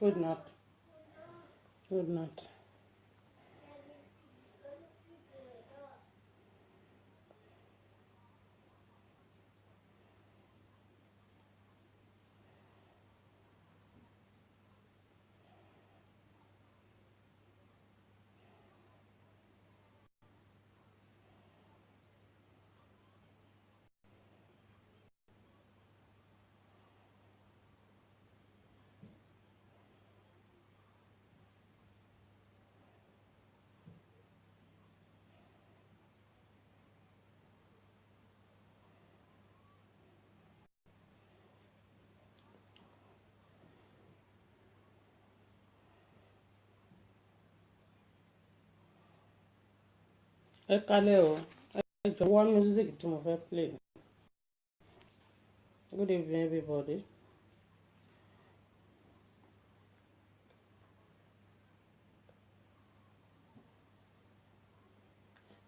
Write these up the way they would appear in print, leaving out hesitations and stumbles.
Good night. Good night. Ẹ kálẹ́ o. Ẹ jọ̀wọ́ music tí mo fẹ́ play. Good evening, everybody.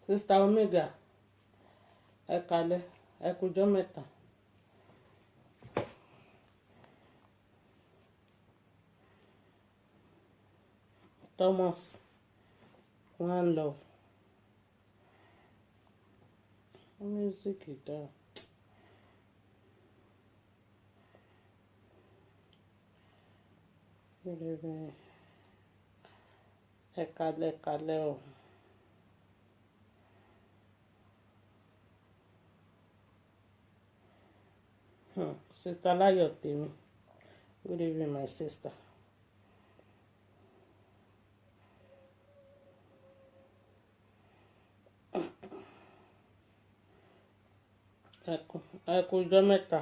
Sister Omega, ẹ kálẹ́, ẹ kújọ́ mẹ́ta. Thomas, one love. Music ìdá. Good evening. Ẹ kálẹ́ o. Sister Láyọ̀ tèmi. Good evening, my sister. Ẹ kújọ́ mẹ́ta.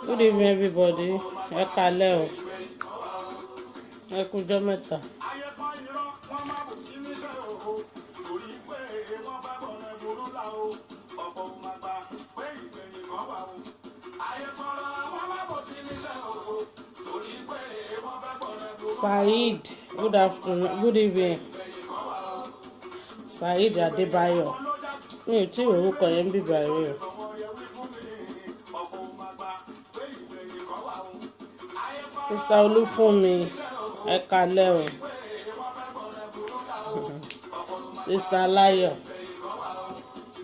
Good evening, everybody. Ẹ kálẹ́ o. Ẹ kújọ́ mẹ́ta. Saheed, good afternoon, good evening. Saheed Adébáyọ̀. Mi ò tí ì orúkọ yẹn bí báyìí o. Sister Olúfúnmi, ẹ kálẹ́ o. Sister Láyọ̀,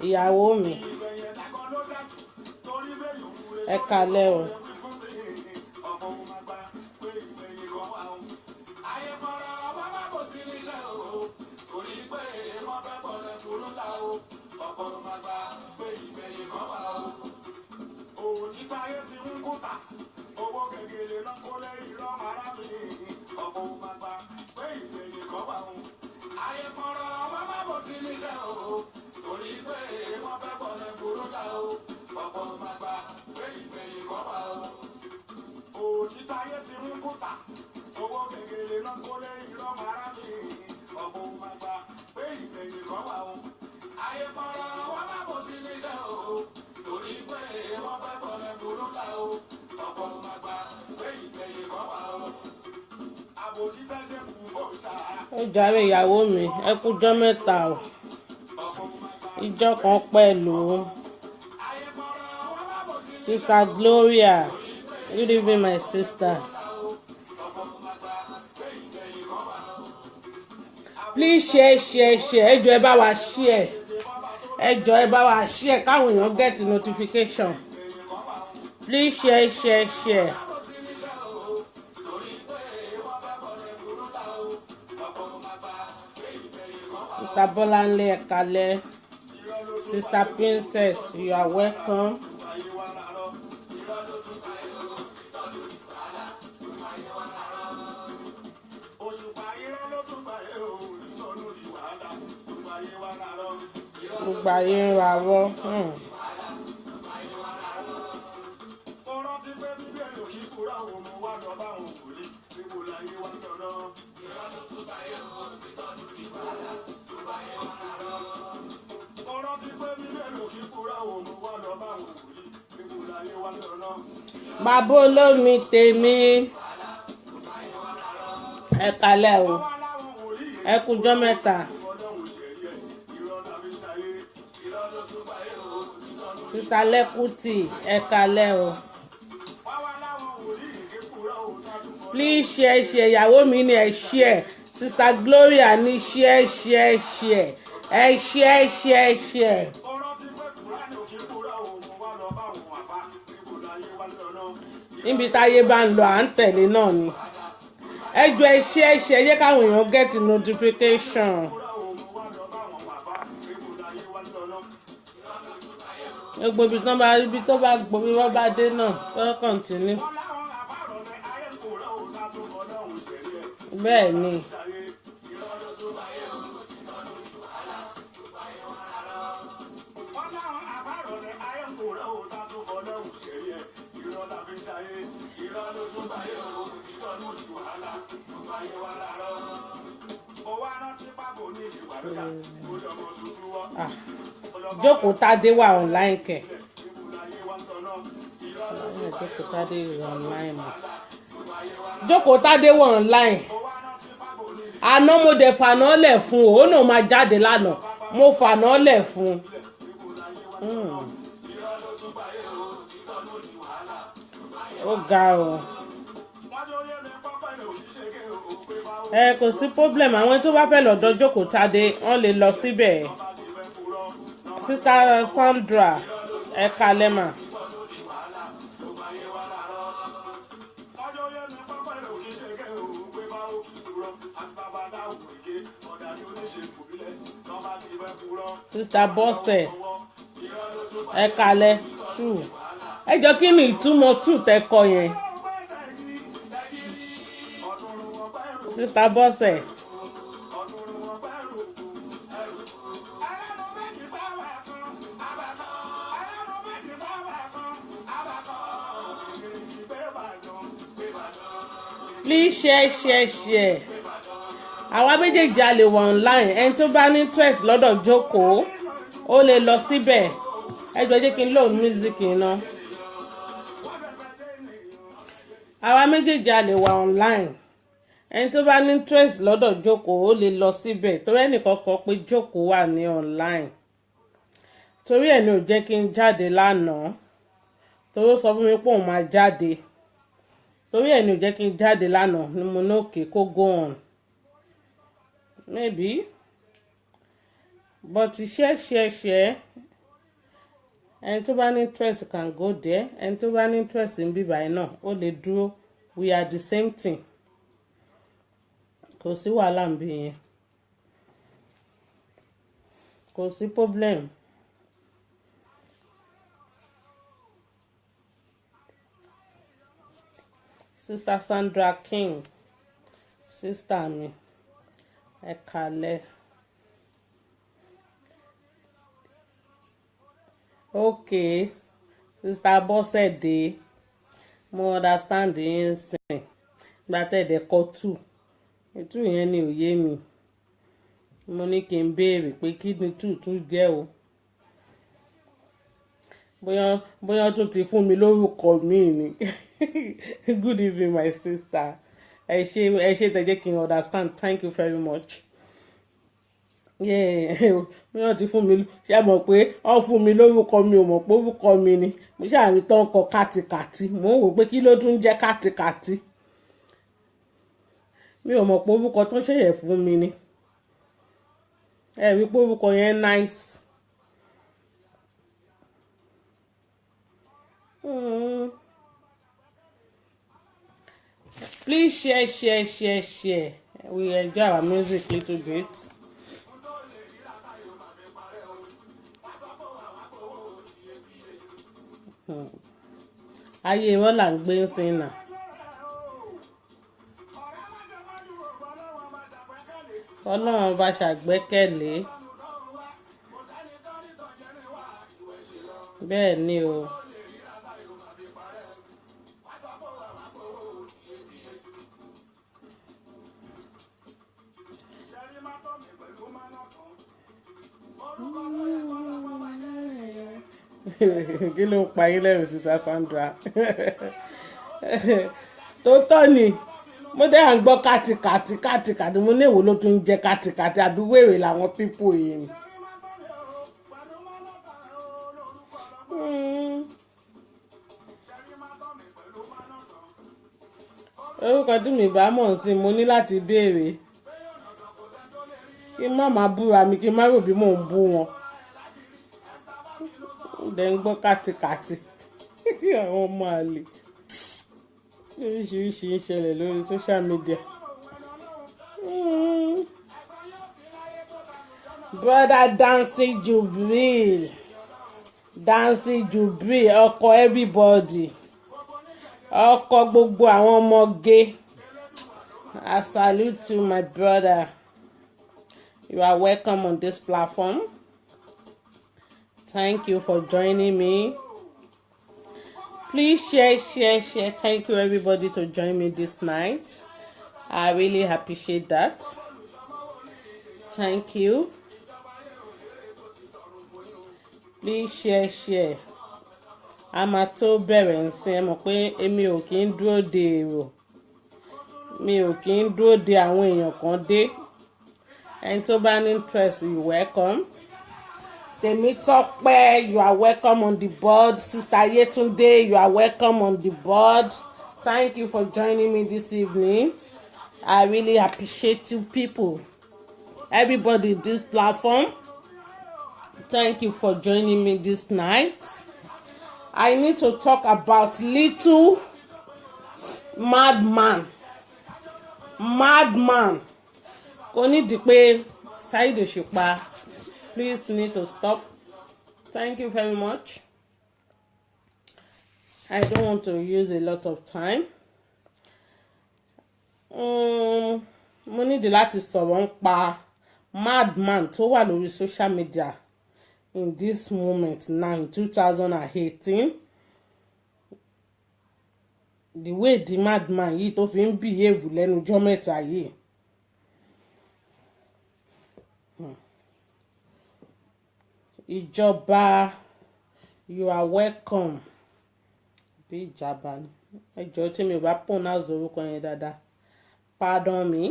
ìyàwó mi, ẹ kálẹ́ o. Ó jàre ìyàwó mi, ẹ kújọ́ mẹ́ta o. Ìjọ kan pẹ̀lú Sister Gloria. Good evening, my sister. Please share. Ẹ jọ̀ọ́ ẹ bá wa share. Ẹ jọ̀ọ́ ẹ bá wa share káwọn èèyàn get notification. Please share. Sister Bolanle, ẹ kálẹ́. Sister Princess, you are welcome. Gbogbo ayé ń ra rọ́. bàbá olómi tèmi ẹ kalẹ̀ o ẹ kújọ́ mẹ́ta sista lẹ́kùtì ẹ kalẹ̀ o please share ìyàwó mi ni ẹ share sista Gloria ní share ẹ share. níbi táyé bá ń lọ à ń tẹ̀lé náà ni ẹ jọ̀ọ́ ẹ share ẹ jẹ́ káwọn èèyàn get notification. gbogbo ibi tó bá gbomi wọ́n bá dé náà tó kọ̀ǹtínú. bẹ́ẹ̀ ni. Jókòó Tádé wà online kẹ̀. Jókòó Tádé wà online mọ́. Jókòó Tádé wà online. Àná mo dẹ̀ fàná lẹ̀ fún o, ó náà máa jáde lánàá. Mo fàná lẹ̀ fún. Ó ga o. Kò sí problem àwọn tó bá fẹ́ lọ́dọ̀ Jókòó Tádé wọ́n lè lọ síbẹ̀. Sister Sandra ẹ kalẹ̀ mà. Sister Bọ́sẹ̀ ẹ kalẹ̀ 2 ẹ jọ kí ni ìtumọ̀ 2 tẹ́kọ yẹn. Sister Bọ́sẹ̀. Please share. Àwa méjèèjì a lè wà online ẹni tó bá ní interest lọ́dọ̀ Jókòó ó lè lọ síbẹ̀ ẹ jọ̀ọ́ jẹ́ kí n lò music iná. Àwa méjèèjì a lè wà online ẹni tó bá ní interest lọ́dọ̀ Jókòó ó lè lọ síbẹ̀ torí ẹnìkan kan pé Jókòó wà ní online torí ẹ̀ ní ò jẹ́ kí n jáde lánàá torí ó sọ fún mi pé òun máa jáde torí ẹ̀ ní ò jẹ́ kí n jáde lánàá ni mo ní òkè kó go on maybe but share ẹni tó bá ní interest can go there ẹni tó bá ní interest ń bíbá ẹ náà ó lè dúró we are the same thing kò sí wàhálà ń bí yẹn kò sí problem. Sister Sandra King sister mi ẹ kalẹ̀. Okay Sister Bọ́sẹ̀dé mo understand yín sìn gba tẹ̀dẹ̀ kọ 2 yẹn ni ò yé mi mo ní kí n béèrè pé kí ni 2 jẹ́ o bóyá tún ti fún mi lórúkọ mi ni good evening my sister ẹ ṣé tẹ́ jẹ́ kí n understand thank you very much. bóyá ti fún mi ṣe mọ̀ pé wọ́n fún mi lórúkọ mi ò mọ̀ pé orúkọ mi ni mo ṣàrí tán kọ kátikàti mo ń wò pé kí ló tún jẹ́ kátikàti mi ò mọ̀ pé orúkọ tó ń ṣẹ̀yẹ̀ fún mi ni ẹ rí pé orúkọ yẹn nice. Please share. We enjoy our music a little bit. Ayé wọn là ń gbé ń sin náà. Ọlọ́run bá ṣàgbẹ́kẹ̀lé. Bẹ́ẹ̀ ni o. kí ló ń pa yín lẹ́rìn sísá Sandra tó tọ́ ni mo dé à ń gbọ́ kàtìkàtì mo ní èwo ló tún ń jẹ́ kàtìkàtì àbí wèrè làwọn pípò yìí ni. orúkọ tí mi bá mọ̀ sí mo ní láti béèrè kí n má máa búra mi kí n má rò bí mò ń bú wọn dẹ̀ ń gbọ́ kàtìkàtì àwọn ọmọ àlè oríṣiríṣi ń ṣẹlẹ̀ lórí social media. Brother Dancing Jubril ọkọ everybody ọkọ gbogbo àwọn ọmọge. I salute you my brother. You are welcome on this platform. Thank you for joining me. Please share. Thank you everybody to join me this night. I really appreciate that. Thank you. Please share. A máa tó bẹ̀rẹ̀ nsìn ẹ mọ̀ pé èmi ò kí ń dúró de èrò. Mi ò kí ń dúró de àwọn èèyàn kan dé. Ẹni tó bá ní interest, you welcome. Temitope, you are welcome on the board. Sister Yetunde, you are welcome on the board. Thank you for joining me this evening. I really appreciate you people. Everybody in this platform. Thank you for joining me this night. I need to talk about little madman. Kò ní di pé Saheed Òṣùpá. Please need to stop. Thank you very much. I don't want to use a lot of time. Mo need láti sọ̀rọ̀ nípa madman tó wà lórí social media in this moment now in 2018. The way the madman yìí tó fi ń behave lẹ́nu ọjọ́ mẹ́ta yìí. Ìjọba, you are welcome. Bí ìjàmbá ni. Ẹjọ́ tí mi ò bá pronounce orúkọ yẹn dáadáa. Pardon me.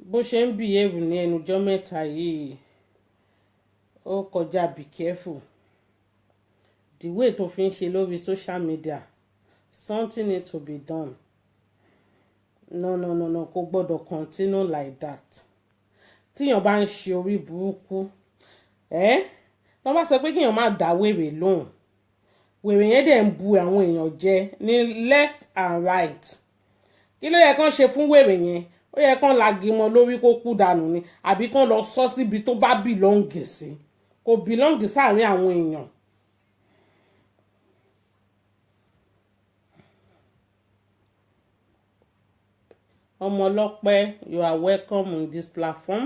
Bó ṣe ń behave ní ẹnu ọjọ́ mẹ́ta yìí, ó kọjá be careful. The way tó fi ń ṣe lórí social media, something needs to be done. No, kò gbọ́dọ̀ continue like that. Tíyàn bá ń ṣe orí burúkú, wọ́n bá sọ pé kíyàn má dá wèrè lóhùn. Wèrè yẹn dẹ̀ ń bu àwọn èèyàn jẹ ní left and right. Kí ló yẹ kán ṣe fún wèrè yẹn? Ó yẹ kán lagi mọ́ lórí kó kú dànù ni, àbí kán lọ sọ síbi tó bá belong sí. Kò belong sáàrin àwọn èèyàn. Ọmọlọ́pẹ́, you are welcome on this platform.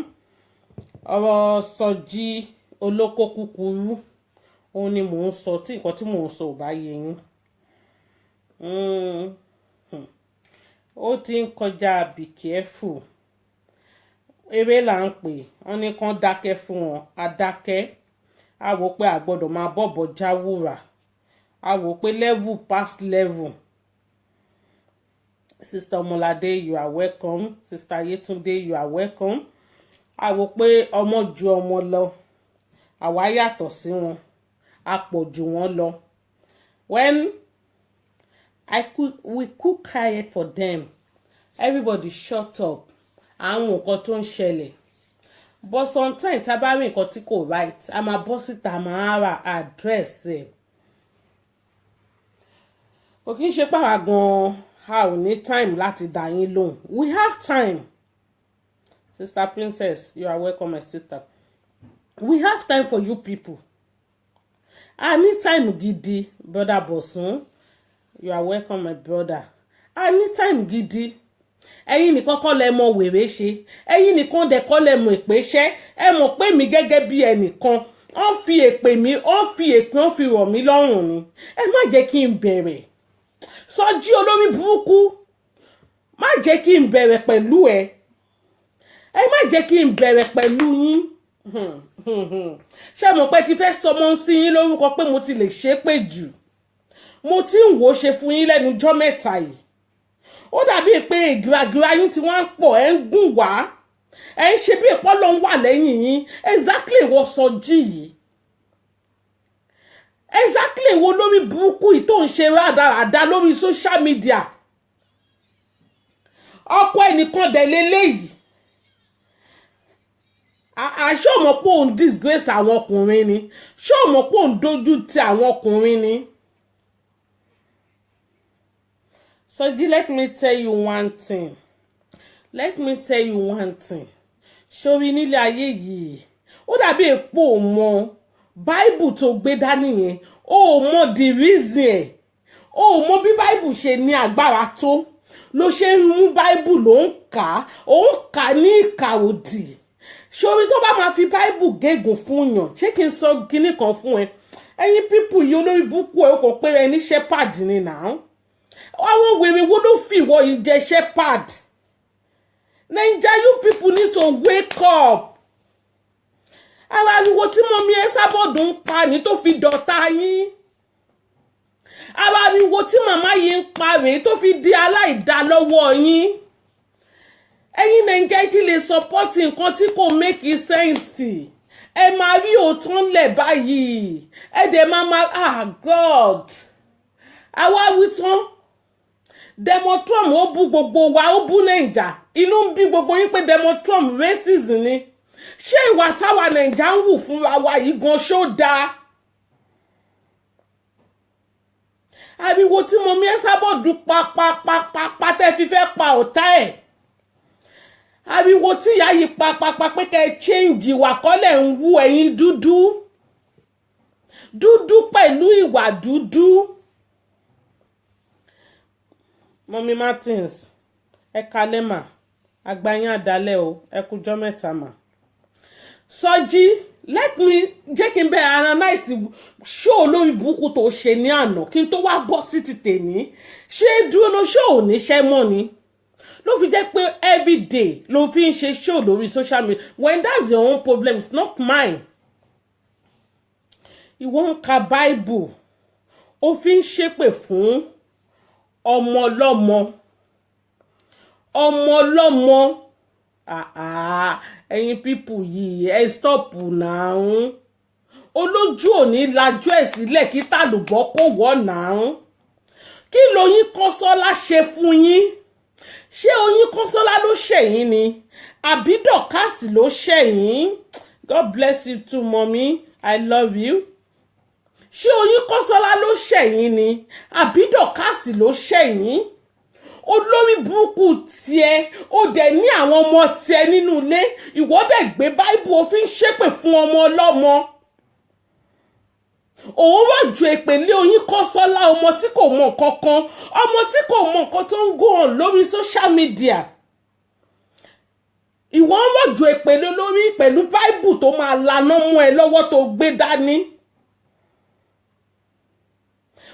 Ọ̀rọ̀ Sọjí olóko kúkúrú, òun ni mò ń sọ tí nǹkan tí mò ń sọ ò bá yé yín. Ó ti ń kọjá be careful. Eré là ń pè, wọ́n ní kán dákẹ́ fún wọn, a dákẹ́. A wò pé a gbọ́dọ̀ máa bọ̀bọ̀ jáwúrà. A wò pé level past level. Sister Omolade, you are welcome. Sister Yetunde, you are welcome. A wò pé ọmọ ju ọmọ lọ. Àwa yàtọ̀ sí wọn. A pọ̀ jù wọ́n lọ. When we cook quiet for them, everybody shut up. Àwọn nǹkan tó ń ṣẹlẹ̀. But sometimes tá bá rí nǹkan tí kò right, a máa bọ́ síta máa ra address ẹ̀. Kò kí ń ṣe pàwà gan-an. A ò ní time láti dá yín lóhùn. We have time. Sister Princess, you are welcome, my sister. We have time for you people. I need time gidi, brother Bosun. You are welcome, my brother. I need time gidi. Ẹ̀yin nìkan kọ́ lẹ mọ̀ wèrè ṣe. Ẹ̀yin nìkan dẹ̀ kọ́ lẹ mọ̀ èpè ṣẹ́. Ẹ mọ̀ pé mi gẹ́gẹ́ bí ẹnìkan, ó fi èpè mi, ó fi rọ̀ mí lọ́rùn ni. Ẹ má jẹ́ kí n bẹ̀rẹ̀. Sọjí olórí burúkú, má jẹ́ kí n bẹ̀rẹ̀ pẹ̀lú ẹ. Ẹ má jẹ́ kí n bẹ̀rẹ̀ pẹ̀lú yín. ṣé mo pé ti fẹ́ sọmọ sí yín lórúkọ pé mo ti lè ṣépè jù mo ti ń wò ó ṣe fún yín lẹ́nu ọjọ́ mẹ́ta yìí ó dàbí pé ìgìràgìrà yín tí wọ́n ń pọ̀ ẹ̀ ń gùn wá ẹ̀ ń ṣe bí ìpọ́lọ́ ń wà lẹ́yìn yín exactly wọ́n sọ jí yìí exactly wo lórí burúkú yìí tó ń ṣe rádaràda lórí social media ọkọ ẹnìkan dẹ̀ lélẹ́yìí ṣé o mọ̀ pé òun disgrace àwọn ọkùnrin ni ṣé o mọ̀ pé òun dojú ti àwọn ọkùnrin ni. Soji, let me tell you one thing. Ṣorí nílé ayé yìí ó dàbí èpo mọ báìbù tó gbé dání yẹn ó mọ the reason ẹ̀ ó mọ bí báìbù ṣe ní agbára tó ló ṣe ń mú báìbù ló ń kà á ní ìkà òdì. Ṣorí tó bá máa fi báìbù gégùn fún yàn ṣé kí n sọ kinní kan fún ẹ ẹ̀yin pípù yìí olórí búkú ẹ kò pé ẹ ní shepherd ni náà àwọn wèrè wo ló fi ìwọ yìí jẹ shepherd Naija you people need to wake up ara ariwo tí mọ́mí ẹ sábọ̀dù ń pa ní tó fi dọ̀tá yín ara ariwo tí màmá yìí ń pa rèé tó fi di aláìdá lọ́wọ́ yín ẹ̀yin Naija ti lè support nǹkan tí kò make sense ẹ máa rí òótọ́ ńlẹ̀ báyìí ẹ dẹ̀ máa God àwa wí tán Demo Trump ó bú gbogbo wa ó bú Naija inú ń bí gbogbo yín pé Demo Trump racist ni ṣé ìwà táwa Naija ń wù fúnra wa yìí gan ṣó dáa ariwo tí mo mi ẹ sábọ̀dù pa tẹ́ fi fẹ́ pa ọ̀tá ẹ̀ ariwo tí ìyá yìí pa pé kẹ́ ẹ change ìwà kọ́lẹ̀ ń wú ẹ̀yin dúdú pẹ̀lú ìwà dúdú. Mọ́mí Martins ẹ kalẹ́ mà àgbáyé àdálẹ́ o ẹ kújọ́ mẹ́ta mà. Sọjí let me jẹ́ kí n bẹ analyse ṣó olórí burúkú tó ṣe ní àná kí n tó wá bọ́ sí ti tèní ṣé dúró ló ṣó ò níṣẹ́ mọ́ ni ló fi jẹ́ pé everyday ló fi ń ṣe ṣó lórí social media when that's your own problem it's not mine. Ìwọ ń ka Bible ó fi ń ṣépè fún ọmọ ọlọ́mọ ẹ̀yin pípù yìí ẹ stop náà olójú òní lajú ẹ̀ sílẹ̀ kí tàlùbọ́ kò wọ́ náà kí lóyún Kọ́sọ́lá ṣe fún yín ṣé Oyin Kọ́sọ́lá ló ṣẹ̀yìn ni àbí Dọ̀kásì ló ṣẹ̀yìn God bless you too mommy I love you ṣé Oyin Kọ́sọ́lá ló ṣẹ̀yìn ni àbí Dọ̀kásì ló ṣẹ̀yìn olórí burúkú tiẹ̀ ó dẹ̀ ní àwọn ọmọ tiẹ̀ nínú ilé ìwọ dẹ̀ gbé báìbù òfin ṣépè fún ọmọ ọlọ́mọ òun wá ju èpè lé Oyin Kọ́sọ́lá ọmọ tí kò mọ nǹkan kan ọmọ tí kò mọ nǹkan tó ń go on lórí social media ìwọ ń wá ju èpè lé lórí pẹ̀lú báìbù tó máa laná mú ẹ lọ́wọ́ tó gbé dání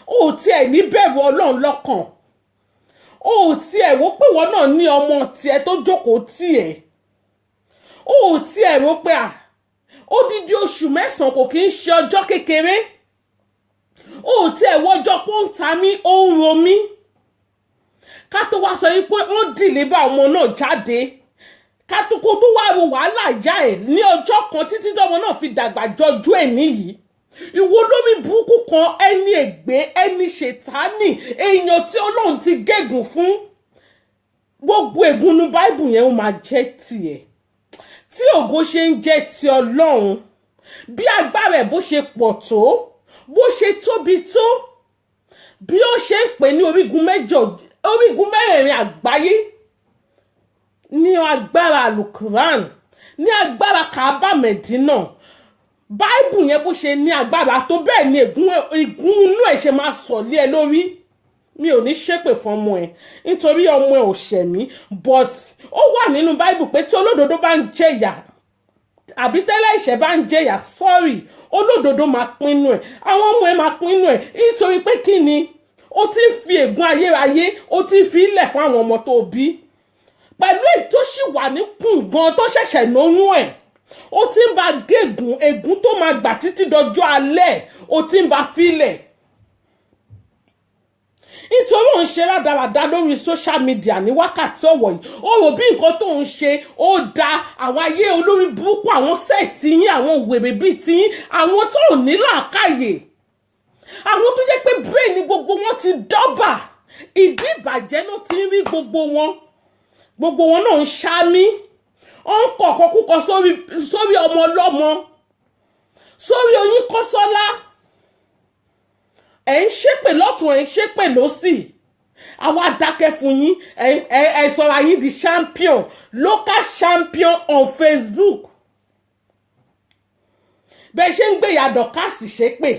ó tiẹ̀ ní bẹ̀rù Ọlọ́run lọ́kàn ó tiẹ̀ wò pé wọ́n náà ní ọmọ tiẹ̀ tó jókòó tiẹ̀ ó tiẹ̀ wò pé odidi oṣù mẹ́sàn-án kò kí ń ṣe ọjọ́ kékeré ó tiẹ̀ wọ́jọ́ pé ó ń ta mí ó ń ro mí ká tó wá sọ pé wọ́n dìlíbà ọmọ náà jáde ká tó kó tó wá ro wàhálà ìyá ẹ̀ ní ọjọ́ kan títí tọ́mọ náà fi dàgbà jọjú ẹ̀ níyìí ìwọ lórí burúkú kan ẹni ègbé ẹni ṣètánì èèyàn tí Ọlọ́run ti gégùn fún gbogbo ègúnnú báìbù yẹn ó máa jẹ́ tiẹ̀ tí ògo ṣe ń jẹ́ ti Ọlọ́run bí agbára ẹ̀ bó ṣe pọ̀ tó bó ṣe tóbi tó bí ó ṣe ń pè ní orígun mẹ́rẹ̀ẹ̀rin àgbáyé ní agbára alukuran ní agbára Kaaba Mẹ̀dínà báìbù yẹn bó ṣe ní agbára tó bẹ́ẹ̀ ni ègún inú ẹ̀ ṣe máa sọ̀ lé ẹ lórí mi ò ní ṣépè fún ọmọ ẹ nítorí ọmọ ẹ ò ṣẹ̀ mí but ó wà nínú báìbù pé tí olódodo bá ń jẹ̀yà àbí tẹ́lẹ̀ ìṣẹ́ bá ń jẹ̀yà sorry olódodo máa pinnu ẹ̀ àwọn ọmọ ẹ máa pinnu ẹ̀ nítorí pé kí ni ó ti ń fi ègún ayérayé ó ti ń fi ilẹ̀ fún àwọn ọmọ tó bí pẹ̀lú èyí tó sì wà ní kùn gan tó ṣẹ̀ṣẹ̀ lóyún ẹ̀ ó ti ń bá gégùn ègún tó máa gbà títí dọjọ́ alẹ́ ó ti ń bá filẹ̀ nítorí òun ṣe rádaràda lórí social media ní wákàtí ọ̀wọ̀ yìí ó rò bí nǹkan tó ń ṣe ó da àwọn ayé olórí burúkú àwọn sẹ́ẹ̀tì yín àwọn wèrè bíi tiyín àwọn tó ò ní làákàyè àwọn tó jẹ́ pé brain ni gbogbo wọn ti dọ́bà ìdí ìbàjẹ́ ló ti ń rí gbogbo wọn náà ń ṣámí ó ń kọ̀ọ̀kan kúkọ sórí ọmọ ọlọ́mọ sórí Oyinkanṣọ́lá ẹ̀ ń ṣépè lọ́tún ẹ̀ ń ṣépè lọ́sì àwọn adákẹ́ fún yín ẹ̀ sọ̀rọ̀ yín di champion local champion on Facebook bẹ́ẹ̀ ṣe ń gbé ìyá dọ̀kásì ṣépè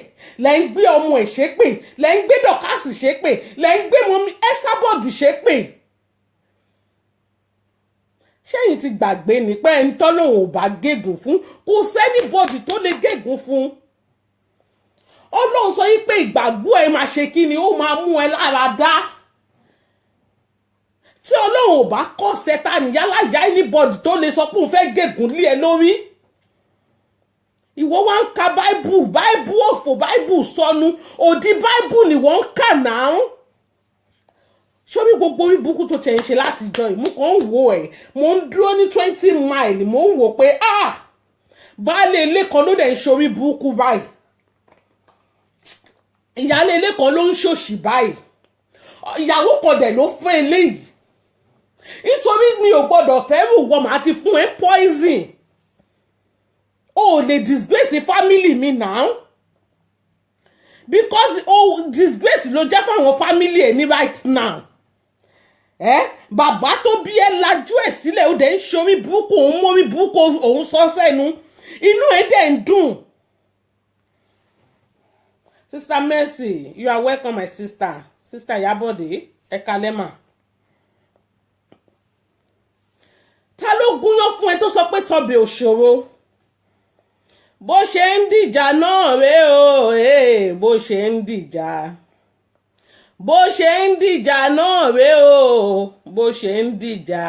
lẹ́ ń gbé ọmọ ẹ̀ ṣépè lẹ́ ń gbé dọ̀kásì ṣépè lẹ́ ń gbé mọ́mí ẹ́sàbọ̀dù ṣépè ṣẹ́yìn ti gbàgbé ní pé ẹni tọ́lọ́hun ò bá gégùn fún kò sẹ́nibọ́dì tó lè gégùn fún Ọlọ́run sọ yí pé ìgbàgbọ́ ẹ máa ṣe kí ni ó máa mú ẹ lára dá tí Ọlọ́run ò bá kọ́ sẹ́ta nìyálà yá anybody tó lè sọ pé òun fẹ́ gégùn lé ẹ lórí ìwọ wá ń ka báìbù òfò báìbù sọnù òdì báìbù ni wọ́n ń kà náà sórí gbogbo orí burúkú tó tẹ̀ ń ṣe láti jọ ìmú kan ń wo ẹ̀ mo ń dúró ní 20 mile mo ń wò pé baálé ilé kan ló dẹ̀ ń ṣorí burúkú báyìí ìyálé ilé kan ló ń ṣòṣì báyìí ìyàwó kan dẹ̀ ló fẹ́ eléyìí nítorí mi ò gbọ́dọ̀ fẹ́rù wọ́n máa ti fún ẹ poison o lè disgrace family mi now because disgrace ló jẹ́ fáwọn family ẹ̀ ní right now bàbá tó bí ẹ lajú ẹ̀ sílẹ̀ ó dẹ̀ ń ṣorí burúkú òun mórí burúkú òun sọ sẹ́nu inú ẹ̀ dẹ̀ ń dùn. Sister Mercy, you are welcome, my sister. Sister Yabode, Ekalema. Ta ló gúnyán fún ẹ tó sọ pé Tobi òṣòro? Bó ṣe ń dìjà náà rèé o, bó ṣe ń dìjà. Bó ṣe ń dìjà náà rèé o, bó ṣe ń dìjà.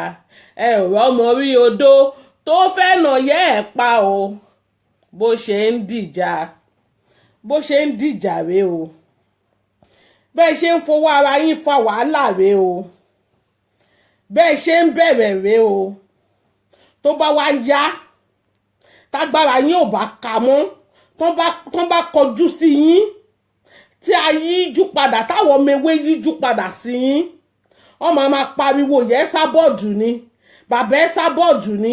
Ẹ ò rọ́mọ rí odó tó fẹ́ nà yẹ́ ẹ̀ pa o. Bó ṣe ń dìjà. Bó ṣe ń dìjà rèé o. Bẹ́ẹ̀ ṣe ń fowó ara yín fa wàhálà rèé o. Bẹ́ẹ̀ ṣe ń bẹ̀rẹ̀ rèé o. Tó bá wá yá tágbára yín ò bá kà mọ́ tán bá kọjú sí yín tí a yíjú padà táwọn ọmọ ewé yíjú padà sí yín ọmọ máa pariwo yẹ Ẹsábọ̀dù ni bàbá Ẹsábọ̀dù ni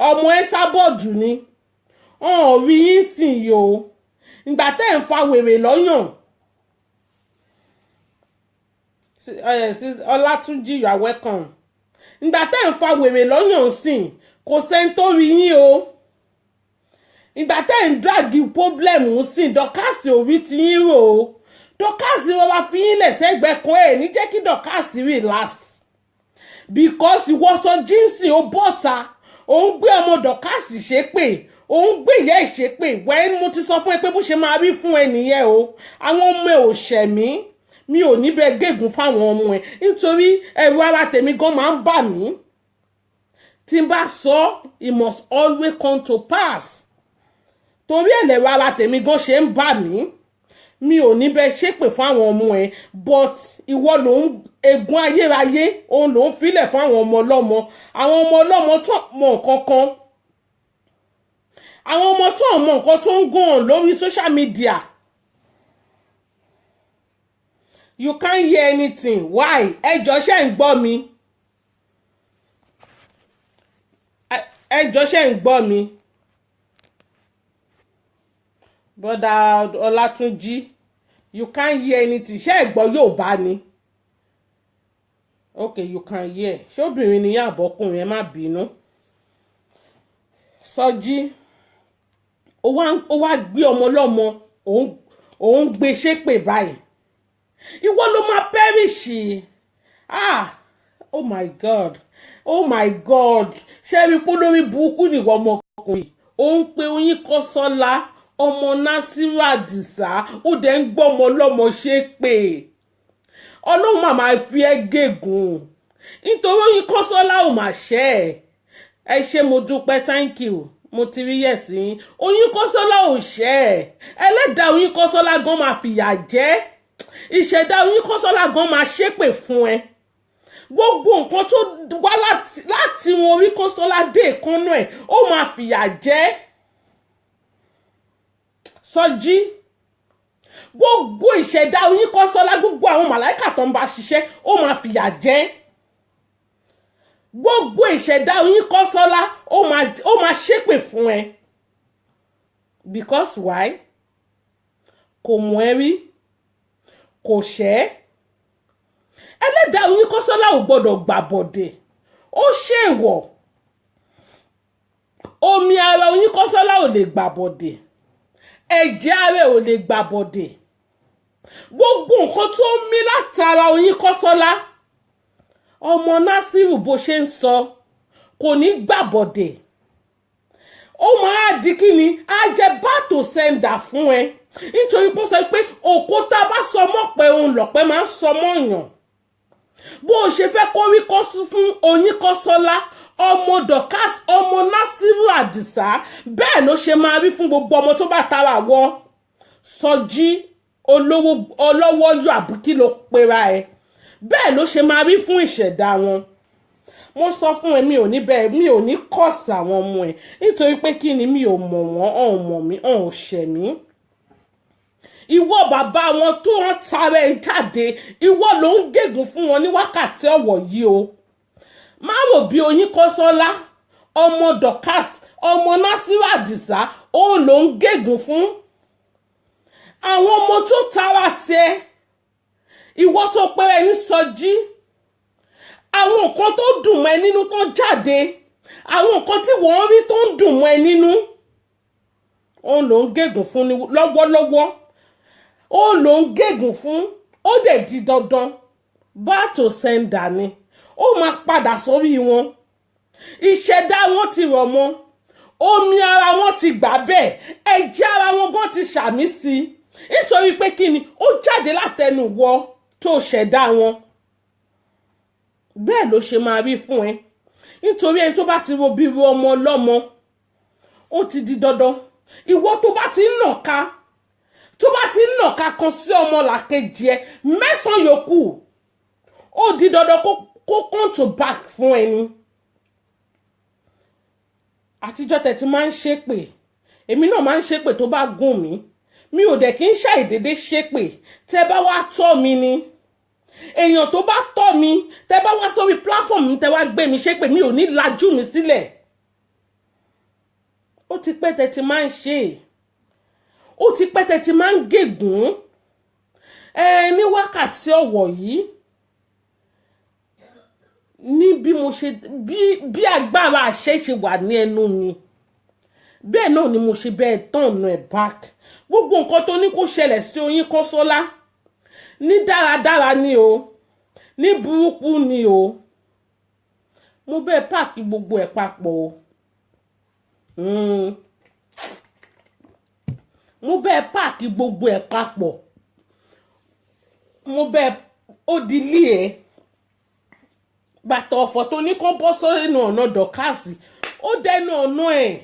ọmọ Ẹsábọ̀dù ni ọ̀hún rí yín sìn yìí o ìgbà tẹ́ ń fa wèrè lọ́yàn Ọlátúnjí you are welcome ìgbà tẹ́ ń fa wèrè lọ́yàn sìn kò sẹ́ni tó rí yín o ìgbà tẹ́ ń dragi problem ń sìn dọ́kásì orí ti yín rò ó dọ́kásì rọra fi yín lẹ̀ sẹ́gbẹ̀ẹ́ kan ẹ̀ ní jẹ́ kí dọ́kásì relax because ìwọ sọ jíǹsì ó bọ́ta ó ń gbé ọmọ dọ́kásì ṣépè ó ń gbé ìyá ẹ̀ ṣépè wẹ́n mo ti sọ fún ẹ pé bó ṣe máa rí fún ẹ nìyẹn o àwọn ọmọ ẹ ò ṣẹ̀mí mi ò níbẹ̀ gégùn fáwọn ọmọ ẹ nítorí ẹ̀rù ara tèmi gan máa ń bà mí tí n bá sọ it must always come to pass torí ẹ̀lẹ́rọ ara tèmi gan ṣe ń bà mí mi ò ní bẹ́ẹ̀ ṣépè fún àwọn ọmọ ẹ̀ but ìwọ ló ń egun ayérayé òun ló ń filẹ̀ fún àwọn ọmọ ọlọ́mọ tó mọ nǹkan kan àwọn ọmọ tó mọ nǹkan tó ń gùn lórí social media you can't hear anything why ẹjọ́ ṣe ń gbọ́ mi ẹjọ́ ṣe ń gbọ́ mi. Brother Ọlátúnjí you can't hear anything ṣé ẹ gbọ́ Yorùbá ni okay you can hear ṣé obìnrin ni yín àbọ́kùnrin ẹ má bínú Sọjí ó wá gbé ọmọ lọ́mọ òun gbé ṣépè báyìí ìwọ ló máa perish oh my god ṣé rí pé lórí burúkú nìwọ ọmọkùnrin òun pé Oyinkanṣọ́lá ọmọ Nasiru Àdìsá ó dẹ̀ ń gbọ́ ọmọ lọ́mọ ṣépè ọlọ́run màmá fi ẹ́ gégùn nítorí Oyinkanṣọ́lá ò mà ṣẹ́ ẹ ṣé mo dúpẹ́ thank you mo ti rí yes yín. Oyinkansola ò ṣẹ̀ ẹ́, ẹlẹ́dàá Oyinkansola gan máa fìyà jẹ, ìṣẹ̀dá Oyinkansola gan máa ṣépè fún ẹ. Gbogbo nǹkan tó wá láti wọn Oyinkansola dé ìkànnà ẹ̀ ó máa fìyà jẹ. Sọjí gbogbo ìṣẹ̀dá Oyinkansola, gbogbo àwọn màláìkà tó ń bá ṣiṣẹ́ ó máa fìyà jẹ. Gbogbo ìṣẹ̀dá Oyinkansola ó máa ṣépè fún ẹ. Because why? Kò mọ̀ ẹ́ rí, kò ṣẹ̀ ẹ́. Ẹlẹ́dàá Oyinkansola ò gbọ́dọ̀ gbàbọ̀dè, ó ṣèwọ̀. Omi ara Oyinkansola ò lè gbàbọ̀dè, ẹ̀jẹ̀ ara ò lè gbàbọ̀dè. Gbogbo nǹkan tó ń mí látara Oyinkansola, ọmọ Nasiru bó ṣe ń sọ kò ní gbàbọ̀dè. Ó máa di kí ni, á jẹ bátò sẹ́ńdà fún ẹ, nítorí pé ó sọ pé òkúta bá sọ mọ́ pé òun lọ̀pẹ́ máa ń sọ mọ́ yàn. Bó o ṣe fẹ́ kó rí kọ́sù fún Oyinkansola, ọmọ Dorcas, ọmọ Nasiru Àdìsá, bẹ́ẹ̀ ló ṣe máa rí fún gbogbo ọmọ tó bá tara wọ Sọjí ọlọ́wọ́ yọ àbí kí ló pera ẹ. Bẹ́ẹ̀ ló ṣe máa rí fún ìṣẹ̀dá wọn. Mo sọ fún ẹ, mi ò ní kọ́ọ̀sì àwọn ọmọ ẹ, nítorí pé kí ni, mi ò mọ̀ wọ́n, ọ̀hún mọ̀ mí, ọ̀hún ṣẹ̀ mí. Ìwọ bàbá wọn tó wọn tara ẹ jáde, ìwọ ló ń gégùn fún wọn ní wákàtí ọ̀wọ̀ yìí o. Má rò bí Oyinkansola, ọmọ Dorcas, ọmọ Nasiru Àdìsá, òun ló ń gégùn fún. Àwọn ọmọ tó tara tiẹ̀, ìwọ tó pẹ́rẹ́ ní Sọjí, àwọn nǹkan tó dùn mọ́ ẹ nínú tó jáde, àwọn nǹkan tí wọ́n rí tó ń dùn mọ́ ẹ nínú, òun ló ń gégùn fún ní lọ́wọ́lọ́wọ́. Ó ló ń gégùn fún, ó dẹ̀ di dandan bátò sẹ́ńdà ni, ó máa padà sórí wọn. Ìṣẹ̀dá wọn ti rọ̀ mọ́, omi ara wọn ti gbà bẹ́ẹ̀, ẹ̀jẹ̀ ara wọn gan ti ṣàmì sí i, nítorí pé kí ni, ó jáde látẹnu wọ tó ṣẹ̀dá wọn. Bẹ́ẹ̀ ló ṣe máa rí fún ẹ, nítorí ẹni tó bá ti ro bí ro ọmọ ọlọ́mọ, ó ti di dandan. Ìwọ tó bá ti ń nàka, tó bá ti ń nàka kan sí ọmọ làkejì ẹ, 9 yòókù ó di dandan kó come to back fún ẹni. Àtijọ́ tẹ̀ ti máa ń ṣépè, èmi náà máa ń ṣépè tó bá gùn mí, mi ò dẹ̀ kí ń ṣàìdédé ṣépè. Tẹ́ bá wá tọ́ mi ni, èèyàn tó bá tọ́ mi, tẹ́ bá wá sórí platform mi, tẹ́ wá gbé mi ṣépè, mi ò ní lajú mi sílẹ̀. Ó ti pẹ́ tẹ́ ti máa ń ṣe, ó ti pẹ́ tẹ́ ti máa ń gégùn. Ní wákàtí ọ̀wọ̀ yìí, ní bí mo ṣe bí agbára àṣẹ ṣe wà ní ẹnu mi, bẹ́ẹ̀ náà ni mo ṣe bẹ́ẹ̀ tọ̀nà ẹ̀ back. Gbogbo nǹkan tó ní kó ṣẹlẹ̀ sí Oyinkansola, ní dáradára ni o, ní burúkú ni o, mo bẹ́ẹ̀ páàkì gbogbo ẹ̀ papọ̀ o. Mo bẹ́ẹ̀ páàkì gbogbo ẹ̀ papọ̀, mo bẹ́ẹ̀ ó di ilé ẹ̀. Bàtà ọ̀fọ̀ tó ní kán bọ́ sínú ọ̀nà Dorcas, ó dẹnu ọ̀nà ẹ̀.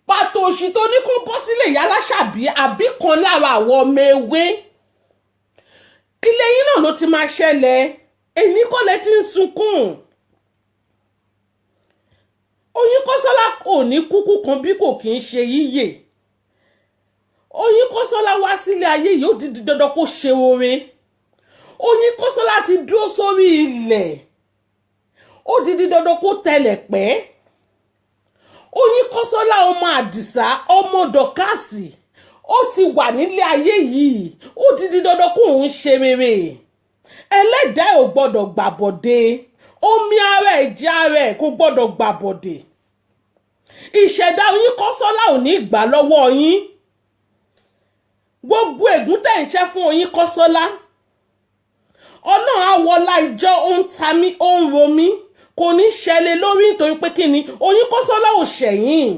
Pàtó òṣì tó ní kán bọ́ sílé ìyá Aláṣàbí àbí kan lára àwọn ọmọ ewé, ilé yín náà ló ti máa ṣẹlẹ̀. Èmi kọ́ lẹ ti ń sunkún. Oyinkansola kò ní kúkú kan bí kò kí ń ṣe yíyè. Oyinkansola wá sílé ayé yìí, ó di dandan kó ṣe oore. Oyinkansola ti dúró sórí ilẹ̀, ó di dandan kó tẹlẹ̀ pẹ́. Oyinkansola ọmọ Àdìsá, ọmọ Dorcas, ó ti wà nílé ayé yìí, ó ti di dandan kó òun ṣe rere. Ẹlẹ́dàá ò gbọ́dọ̀ gbàbọ̀dé, omi ara ẹ̀jẹ̀ ara ẹ̀ kò gbọ́dọ̀ gbàbọ̀dé. Ìṣẹ̀dá Oyinkansola ò ní gbà lọ́wọ́ yín. Gbogbo ègún tẹ̀ ń ṣẹ́ fún Oyinkansola, Ọlọ́run àwọlá ìjọ ó ń ta mí, ó ń ro mí, kò ní ṣẹlẹ̀ lórí, nítorí pé kí ni, Oyinkansola ò ṣẹ̀yìn.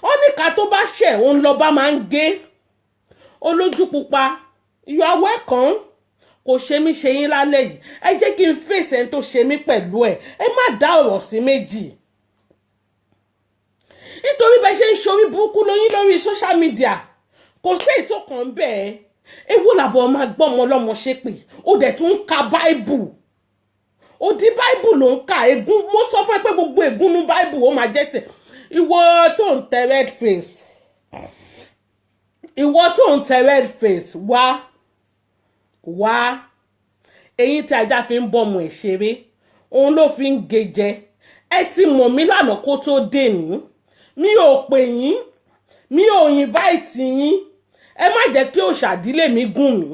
Ó ní ká tó bá ṣẹ̀ òun lọ́ba máa ń gé. Olójú pupa, you are welcome. Kò ṣe mí ṣe yín lálẹ́ yìí, ẹ jẹ́ kí n fèsì ẹni tó ṣe mí pẹ̀lú ẹ̀, ẹ má dá ọ̀rọ̀ sí méjì. nítorí bẹ́ẹ̀ ṣe ń ṣorí burúkú lóyún lórí social media kò sí ètò kan bẹ́ẹ̀ ewu làbọ̀ máa gbọ́ ọmọ ọlọ́mọ ṣépè ó dẹ̀ tún ń ka báìbù ó di báìbù ló ń ka ègún mo sọ fún ẹ pé gbogbo ègún ní báìbù ó máa jẹ́ tẹ̀ ìwọ tó ń tẹ red face ìwọ tó ń tẹ red face wá eyín tí ajá fi ń bọ́mọ ẹ̀ ṣeré òun ló fi ń ge jẹ ẹ ti mọ̀ mí lánàá kó tó dé ní mi ò pè yín mi ò invite yín ẹ má jẹ́ kí òṣàdílé mi gùn mí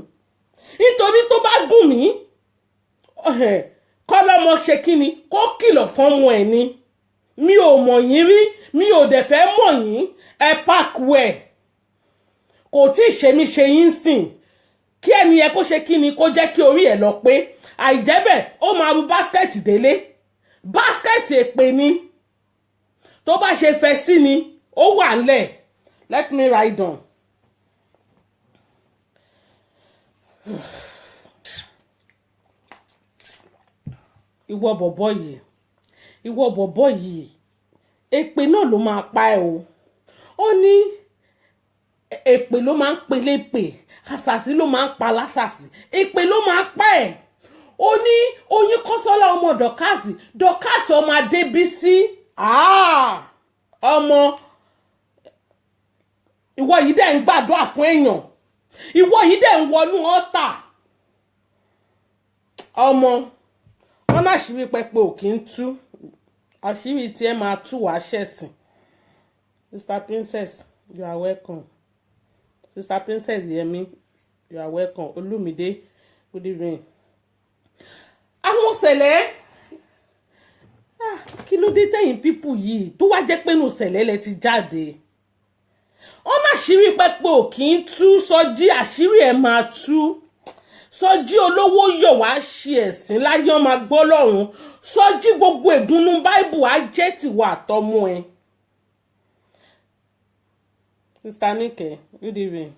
nítorí tó bá gùn mí kọ́lọ́mọ ṣe kí ni kó kìlọ̀ fọ́mọ ẹ̀ ni mi ò mọ̀ yín rí mi ò dẹ̀ fẹ́ mọ̀ yín ẹ parkware kò tí ì ṣe mí ṣe yín sìn kí ẹni yẹn kó ṣe kí ni kó jẹ́ kí orí ẹ̀ lọ pé àìjẹ́bẹ̀ ó máa ru báskẹ̀tì délé báskẹ̀tì èpè ni tó bá ṣe fẹ́ sí ni ó wà ńlẹ̀ let me write down. ìwọ bọ̀bọ̀ yìí èpè náà ló máa pa ẹ́ o ó ní èpè ló máa ń pelé pè àṣàsí ló máa ń pa lásàsí èpè ló máa pa ẹ́ ó ní Oyin Kọ́sọ́lá ọmọ dọ̀kásì ọmọ Adébísí ọmọ ìwọ yìí dẹ̀ ń gbàdúrà fún èèyàn ìwọ yìí dẹ̀ ń wọnú ọ́tà ọmọ wọn náà ṣírí pẹpẹ ò kí ń tú àṣírí tí ẹ máa tú wàá ṣẹ̀sìn Sister Princess you are welcome Sister Princess Yemi you are welcome Olúmídé good evening. àwọn ṣẹlẹ̀ kí ló dé tẹ̀yìn pípù yìí tó wá jẹ́ pé nù ṣẹlẹ̀ lẹ ti jáde wọn náà ṣírí pẹpẹ ò kí ń tú Sọjí àṣírí ẹ máa tú. Sọjí olówó yọ̀ wá ṣe ẹ̀sìn láyé ọmọ gbọ́ lọ́run Sọjí gbogbo ègúnnú báìbù á jẹ́ tìwọ àtọmọ ẹ. Sister Nike good evening.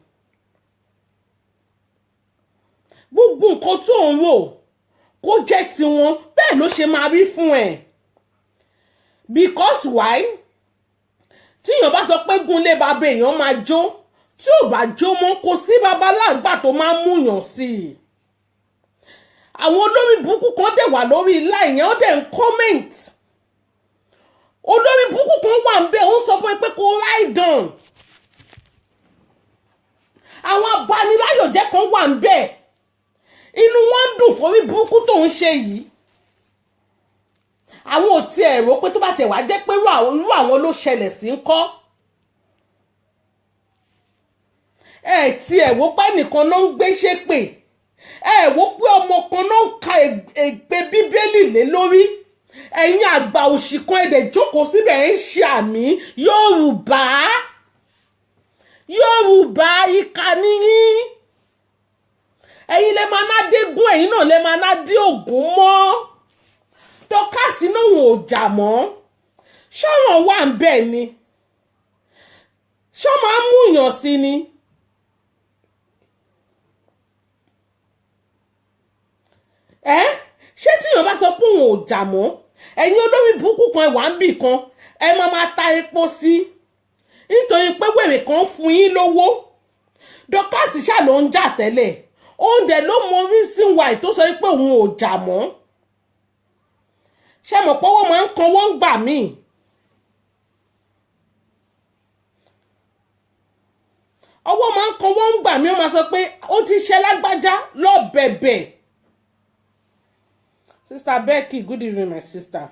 gbogbo nǹkan tó ń rò kó jẹ́ tiwọn bẹ́ẹ̀ ló ṣe máa rí fún ẹ. because why tíyàn bá sọ pé gúnlé bàbá èèyàn máa jó tí ò bá jó mọ́ kò sí babaláàgbà tó máa ń múyàn sí i. àwọn olórí burúkú kan dẹ̀ wà lórí ilá ìyẹn ó dẹ̀ ń comment olórí burúkú kan wà ń bẹ̀ ó ń sọ fún ẹ pé kó ride on àwọn abaniláyọ̀jẹ́ kan wà ń bẹ̀ inú wọn ń dùn fórí burúkú tó ń ṣe yìí àwọn ò tiẹ̀ rò pé tó bá tẹ̀ wá jẹ́ pé irú àwọn ló ṣẹlẹ̀ sí ń kọ́ ẹ tiẹ̀ wò pé nìkan ló ń gbé ṣépè ẹ wò pé ọmọ kan náà ń ka ègbé bíbélì lé lórí ẹ̀yin àgbà òṣì kan ẹ̀dẹ̀ jókòó síbẹ̀ ń ṣe àmì Yorùbá ìkà nìyí ẹ̀yin lè máa ná dé gún ẹ̀yin náà lè máa ná dé ògún mọ́ dọ́kásì náà wọn ò jà mọ́ ṣọ́ràn wà ń bẹ̀ ni ṣọ́ máa ń múyàn sí ni. ṣé tíyàn bá sọ pé òun ò jà mọ́ ẹ̀yin olórí burúkú kan wà ń bì kan ẹ máa ta epo sí nítorí pé wèrè kan fún yín lówó dọ́kásì ṣáà ló ń jà tẹ́lẹ̀ oúnjẹ ló mọ reason why tó sọ pé òun ò jà mọ́ ṣé mọ̀ pé wọ́n máa ń kan wọ́n gbà míì ọwọ́ máa ń kan wọ́n gbà míì ó máa sọ pé ó ti ṣe lágbájá lọ bẹ̀bẹ̀. Sister Becky good evening my sister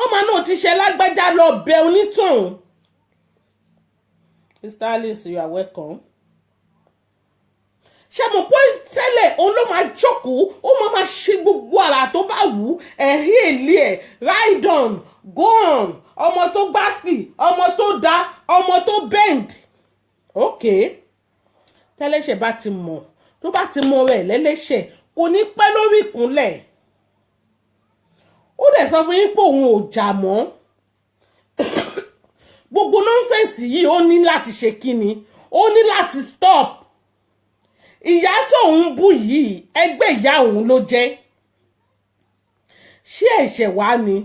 ọmọ náà ti ṣe lágbájá lọ bẹ̀ onítọ̀hún. Sister Alice you are welcome. ṣé mo pọ́ tẹ́lẹ̀ òun ló máa jókòó ó máa ṣe gbogbo àrà tó bá wù ú ẹ̀hìn èlé ẹ̀ ride on go on ọmọ tó gbásì ọmọ tó dá ọmọ tó bend. ok tẹ́lẹ̀ṣẹ̀ bá ti mọ̀ tó bá ti mọ̀ rẹ̀ lẹ́lẹ́ṣẹ̀ kò ní pẹ́ lórí ìkúnlẹ̀ ó dẹ̀ sọ fún yín pé òun ò jà mọ́ gbogbo nọ́nsẹ̀nsì yìí ó ní láti ṣe kíni ó ní láti stop. ìyá tó ń bú yìí ẹgbẹ́ ìyá òun ló jẹ́ ṣé ẹ̀ṣẹ̀ wá ni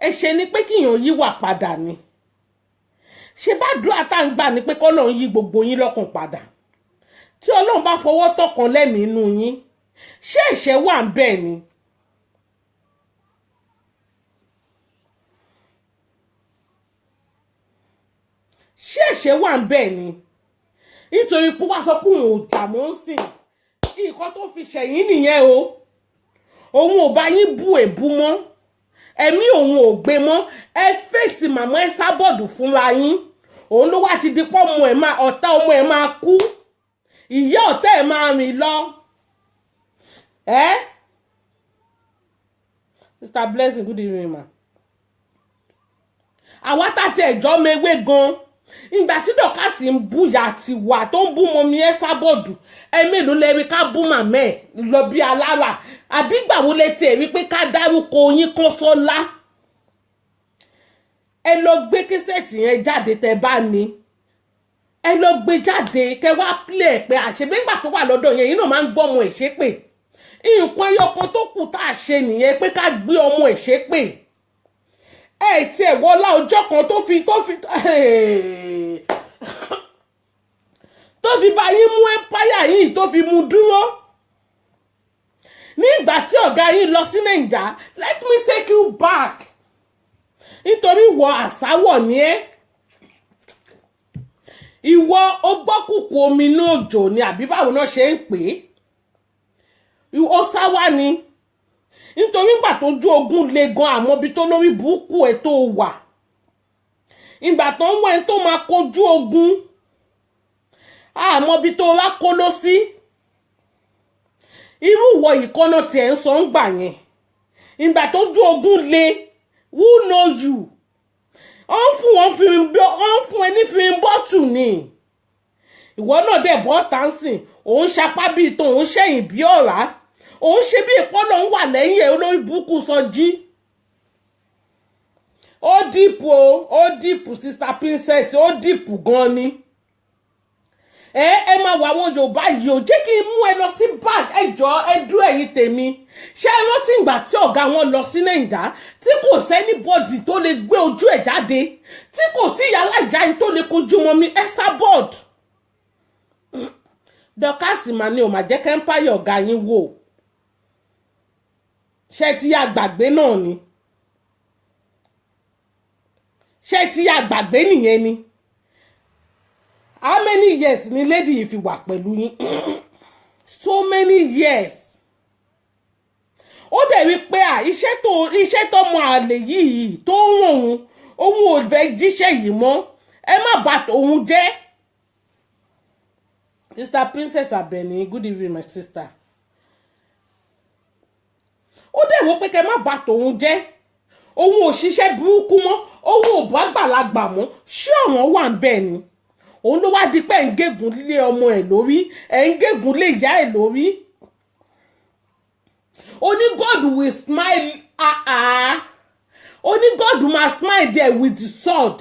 ẹ̀ṣẹ̀ ni pé kíyàn yíwà padà ni ṣe bá dúrà tá ń gbà ní pé k'Ọlọ́run yí gbogbo yín lọ́kàn padà tí Ọlọ́run bá fọwọ́ tọkàn lẹ́mìí inú yín ṣé ẹ̀ṣẹ̀ wà ń bẹ̀ ni. ṣé ẹ̀ṣẹ̀ wà ń bẹ̀ ni nítorí pé wá sọ pé òun ò jà mọ́ ń sìn nǹkan tó fi ṣẹ̀yìn nìyẹn o òun ò bá yín bú èbú mọ́ ẹ̀mí òun ò gbé mọ́ ẹ fèsì màmá ẹ sábọ̀dù fúnra yín òun ló wá ti di pọ́ ọ̀tá ọmọ ẹ̀ máa kú ìyá ọ̀tá ẹ̀ máa rìn lọ. Sister Blessing, good evening ma. àwa tàti ẹ̀jọ́ mewé gan ìgbà tí dọ̀kásì ń búyà tiwa tó ń bú mọ́mí ẹ sábọ̀dù ẹ mélòó lẹ́rí ká bú màmá ẹ̀ lọ bí alára àbí gbà wo lẹ tiẹ̀ rí pé ká dárúkọ yín kan sọ́lá. ẹ lọ gbé késẹ̀tì yẹn jáde tẹ bá ní ẹ lọ gbé jáde kẹ wá pílẹ̀ pé àṣebégbà tó wà lọ́dọ̀ yẹn yìí náà máa ń gbọ́ ọmọ ẹ̀ ṣépè nǹkan ẹyọkan tó kù tá a ṣe nìyẹn pé ká gbé ọmọ ẹ̀ ṣépè ẹ tiẹ̀ wọlá ọjọ́ kan tó fi bá yín mú empire yìí tó fi mú dúró ní ìgbà tí ọ̀gá yín lọ sí Nàìjà let me take you back nítorí ìwọ àsáwọ̀ ni ẹ́ ìwọ ó gbọ́kùkù omi inú òjò ni àbí báwo náà ṣe ń pè é ó sáwá ni nítorí ìgbà tó ju ogun le gan àmọ́ bí tó lórí burúkú ẹ̀ tó wà ìgbà tó ń wá ẹni tó máa kojú ogun àmọ́ bí tó rákó ló sí irú ìwọ ìkọ́nà tiẹ̀ ń sọ ń gbà yẹn ìgbà tó ju ogun le who know you wọ́n fún ẹ ní fíìm bọ́tù ni ìwọ náà dẹ̀ bọ́ tánsìn òun ṣapá bíi tó òun ṣẹ̀yìn bí ọ̀rá òun ṣe bí ìpọ́nà ń wà lẹ́yìn ẹ̀ olórí burúkú Sọjí ó dìpù Sister Princess ó dìpù gan ni ẹ máa wà àwọn Yorùbá yìí ò jẹ́ kí n mú ẹ lọ sí bag ẹjọ́ ẹdú ẹ̀yìn tèmi ṣé ẹ rántí ìgbà tí ọ̀gá wọn lọ sí Nàìjà tí kò sẹ́ni bọ́dì tó lè gbé ojú ẹ̀ jáde tí kò sí ìyálà ìyá yìí tó lè kojú mọ́mí Esabod dọ́kásì mà ní ò mà jẹ́ kẹ́ńpáyọ̀ ọ̀gá yín wò ṣé ti yá gbàgbé náà ni ṣé ti yá gbàgbé nìyẹn ni how many years ni lady yìí fi wà pẹ̀lú yín so many years ó dẹ̀ rí pé iṣẹ́ tó mọ àlè yìí tó ń ràn òun ò fẹ́ jíṣẹ́ yìí mọ́ ẹ má bà tòun jẹ́. Sister Princess Abeni, good evening my sister. Ó dẹ̀ wò pé kẹ́ má bà tòun jẹ́ òun ò ṣiṣẹ́ burúkú mọ́ òun ò bá gbàlagbà mọ́ ṣé ọ̀ràn wà ń bẹ̀ ni òun ló wá di pé ń gégùn lé ọmọ ẹ̀ lórí ẹ̀ ń gégùn lé ìyá ẹ̀ lórí. Only God will smile Only God máa smile there with the sword.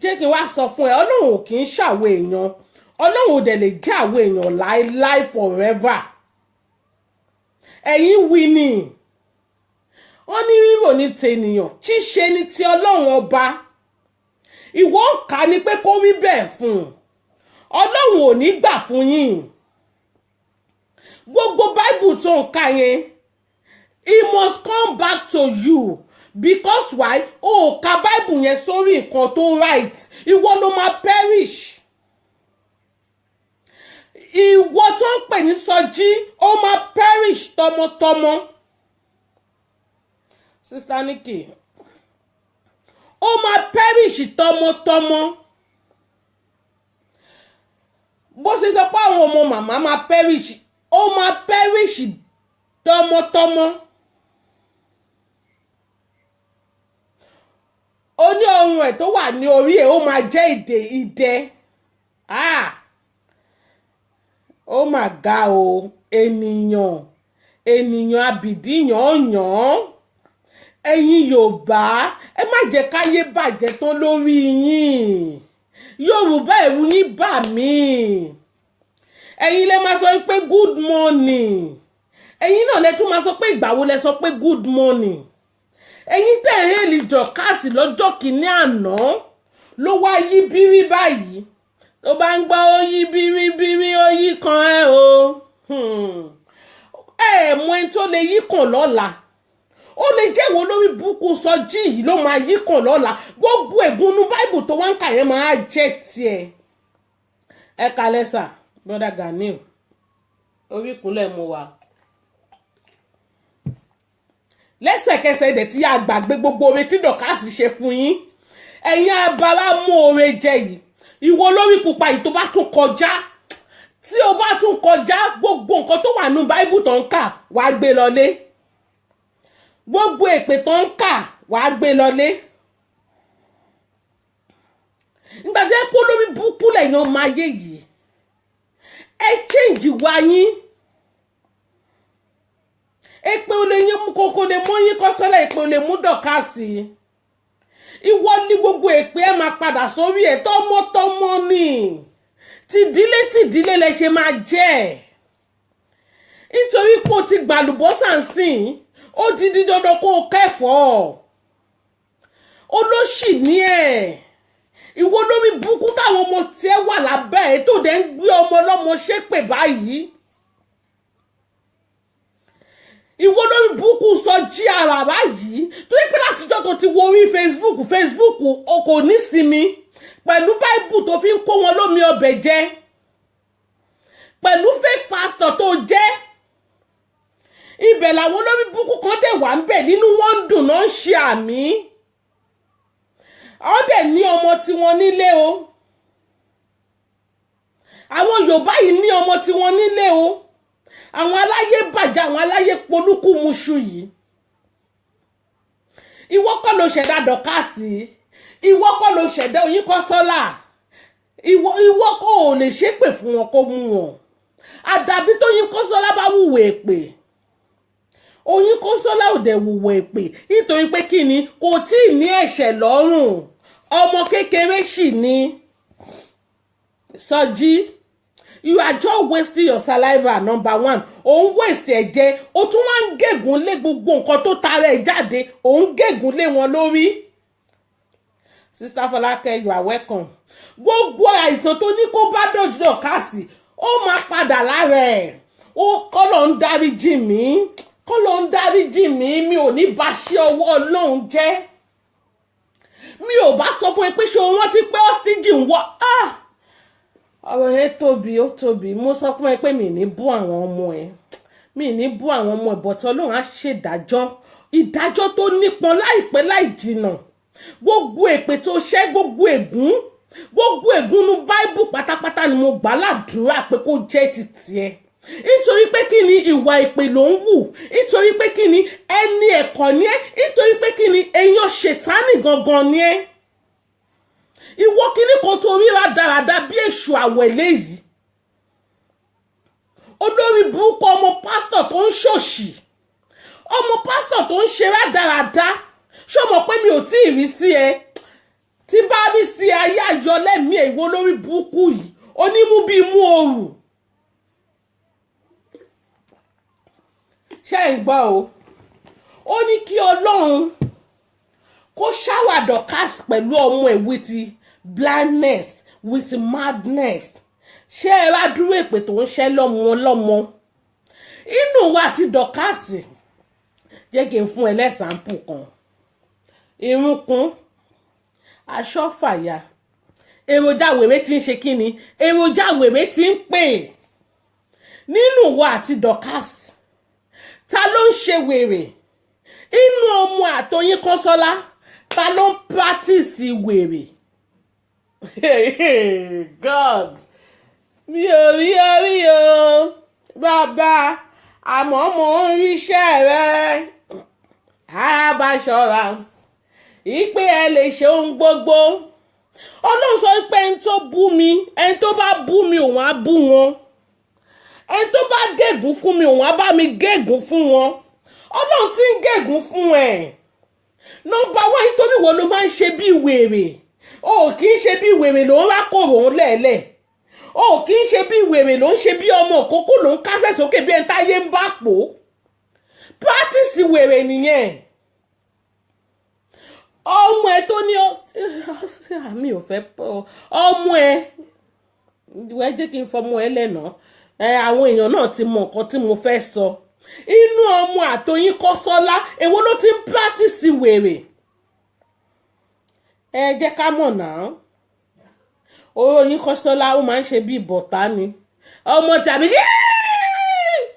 Jẹ́ kí n wá sọ fún ẹ Ọlọ́run ò kì í ṣàwọ̀ èèyàn Ọlọ́run ò dẹ̀ lè jẹ́ àwọ̀ èèyàn láéláé forever. Ẹ̀yin wí ni wọ́n ní rírò ní tènìyàn ṣíṣe ní ti Ọlọ́run ọba ìwọ ń kà ní pé kó rí bẹ́ẹ̀ fún un Ọlọ́run ò ní gbà fún yín gbogbo Bible tó ń kà yẹn it must come back to you because why o ka Bible yẹn sórí nǹkan tó right ìwọ ló máa perish ìwọ tó ń pè ní Sọjí ó máa perish tọmọtọmọ. Sister Nikki ó máa perish tọmọtọmọ bó ṣe sọ pé àwọn ọmọ màmá máa perish ó máa perish tọmọtọmọ. Ó ní ohun ẹ̀ tó wà ní orí ẹ̀ ó máa jẹ́ idẹ ó mà ga o ènìyàn abìdíyàn yàn ẹ̀yin Yorùbá ẹ má jẹ́ káyé bàjẹ́ tán lórí yín Yorùbá ẹ̀rù yín bà mí ẹ̀yin lẹ máa sọ pé good morning ẹ̀yin náà lẹ tún máa sọ pé ìgbà wo lẹ sọ pé good morning ẹ̀yin tẹ̀ ń rẹ́ẹ̀lì Dorcas lọ́jọ́ kìíní àná ló wá yí bírí báyìí tó bá ń gbọ́ ó yí bírí ó yí kan ẹ o mọ ẹni tó lè yí kan lọ́la ó lè jẹ́wọ́ lórí búkú Sọjí yìí ló máa yí kan lọ́la gbogbo ègúnnú báìbù tó wá ń kà yẹn máa jẹ́ tiẹ̀. Ẹ kalẹ́ sà brother Ganiu orí ìkúnlẹ̀ mo wà lẹ́sẹ̀kẹsẹ̀ dẹ̀ tí a gbàgbé gbogbo oore tí Dọ̀kásì ṣe fún yín ẹ̀yin abara mú oore jẹ yìí ìwọ olórí pupa yìí tó bá tún kọjá tí o bá tún kọjá gbogbo nǹkan tó wà nínú báìbù tó ń kà wàá gbé lọlé gbogbo èpè tó ń kà wàá gbé lọlé nígbà tí ẹ kó lórí búkú lẹ́yìn ọmọ ayé yìí ẹ change wá yín èpè ò lè yín mú kókó lè mú yín Kọ́sọ́lá èpè ò lè mú Dọ̀kásì ìwọ ní gbogbo èpè ẹ máa padà sórí ẹ tọmọtọmọ ni tìdílé lẹ ṣe máa jẹ nítorí pé o ti gbàlùbọ́sà ń sìn ó di dídọ́dọ́ kó o kẹ́fọ̀ọ́ olóṣì ní ẹ̀ ìwọ lórí burúkú táwọn ọmọ tiẹ̀ wà lábẹ́ ẹ̀ tó dẹ̀ ń gbé ọmọ ọlọ́mọ ṣépè báyìí ìwọ lórí burúkú Sọjí ara báyìí tó yẹ pé látijọ́ tó ti wo orí Facebook o kò ní sinmi pẹ̀lú báìbù tó fi ń kó wọn lómi ọbẹ̀ jẹ pẹ̀lú fake pastor tó jẹ́ ibẹ̀ làwọn olórí burúkú kan dẹ̀ wà ń bẹ̀ nínú wọn ń dùn náà ń ṣe àmì àwọn dẹ̀ ní ọmọ tiwọn nílé o àwọn Yorùbá yìí ní ọmọ tiwọn nílé o àwọn aláyé bàjẹ́ àwọn aláyé polúkú muṣu yìí ìwọ kọ́ ló ṣẹ̀dá Dọ̀kásì ìwọ kọ́ ló ṣẹ̀dá Oyin Kọ́sọ́lá ìwọ kọ́ ò lè ṣépè fún wọn kó mú wọn àdàbí tó Oyin Kọ́sọ́lá bá wùwẹ̀ èpè Oyin Kọ́sọ́lá ò dẹ̀ wùwẹ̀ èpè nítorí pé kí ni kò tí ì ní ẹ̀ṣẹ̀ lọ́rùn ọmọ kékeré sì ni Sọjí you are just wasting your saliva number one òun waste ẹ̀jẹ̀ o tún wá ń gégùn lé gbogbo nǹkan tó tara ẹ̀ jáde òun gégùn lé wọn lórí. Sister Fọlákẹ́ you are welcome. Gbogbo àìsàn tó ní kó bá Dọ̀kásì ó máa padà lára ẹ̀ ó kọ́lọ̀ ń dáríjì mí kọ́lọ̀ ń dáríjì mí mi ò ní bá ṣe ọwọ́ Ọlọ́run jẹ́ mi ò bá sọ fún ẹ pé ṣé o rántí pé ọ́stíjì ń wọ́ ọ̀rọ̀ yẹn ó tóbi mo sọ fún ẹ pé mi ní bú àwọn ọmọ ẹ mi ní bú àwọn ọmọ ẹ bọ̀tọ̀ Ọlọ́run á ṣèdájọ́ ìdájọ́ tó nípọn láìpẹ́ láì jìnnà gbogbo èpè tó ṣẹ́ gbogbo ègún nu báíbù pátápátá ni mo gbà ládùúrà pé kó jẹ́ ti tiẹ̀ nítorí pé kí ni ìwà èpè ló ń wù nítorí pé kí ni ẹni ẹ̀kọ́ ni ẹ́ nítorí pé kí ni èèyàn ṣètánì gangan ni ẹ́ ìwọ kíní kan tó ríra dáradára bí èṣù àwẹ̀lé yìí olórí burúkú ọmọ pásítọ̀ tó ń ṣòṣì ọmọ pásítọ̀ tó ń ṣe rádaràda ṣó mọ̀ pé mi ò tí ì rí sí ẹ tí bá rí sí ayé ayọ̀ lẹ́mìí ẹ̀ ìwọ olórí burúkú yìí onímú bíi mú òrù ṣé ń gbọ́ o ó ní kí Ọlọ́run kó ṣáwà Dọ̀kásì pẹ̀lú ọmọ ẹ̀ with blindness with madness ṣé ẹ wá dúró èpè tó ń ṣẹ́ lọ́mọ inú wa àti Dọ̀kásì jẹ́ kí n fún ẹ lẹ́sàmpù kan irunkun aṣọ fàyà èròjà wèrè tí ń ṣe kí ni èròjà wèrè tí ń pè nínú wa àti Dọ̀kásì ta ló ń ṣe wèrè inú ọmọ àtọyín Kọ́sọ́lá ta ló ń practice wèrè God mi ò rí orí o bàbá àmọ́ mo ń ríṣẹ́ rẹ have assurance ìpè ẹ lè ṣe ohun gbogbo Ọlọ́run sọ pé ẹni tó bú mi ẹni tó bá bú mi òun á bú wọn ẹni tó bá gégùn fún mi òun á bá mi gégùn fún wọn Ọlọ́run tí ń gégùn fún ẹ nọ́mbà wá nítorí wo ló máa ń ṣe bí wèrè o kì í ṣe bí wèrè ló ń rákòrò ń lẹ̀lẹ̀ o kì í ṣe bí wèrè ló ń ṣe bí ọmọ òkókó ló ń kásẹ̀ sókè bí ẹni táyé ń bá pò practice wèrè nìyẹn ọmọ ẹ tó ní àmì ò fẹ́ ọmọ ẹ ìwé jẹ́ kí n fọmọ ẹ lẹ́nà àwọn èèyàn náà ti mọ nǹkan tí mo fẹ́ sọ inú ọmọ àtọyín Kọ́sọ́lá èwo ló ti ń practice wèrè ẹ jẹ́ ká mọ̀ náà Oyin Kọ́sọ́lá ó máa ń ṣe bí bọ̀tá ni ọmọ tàbí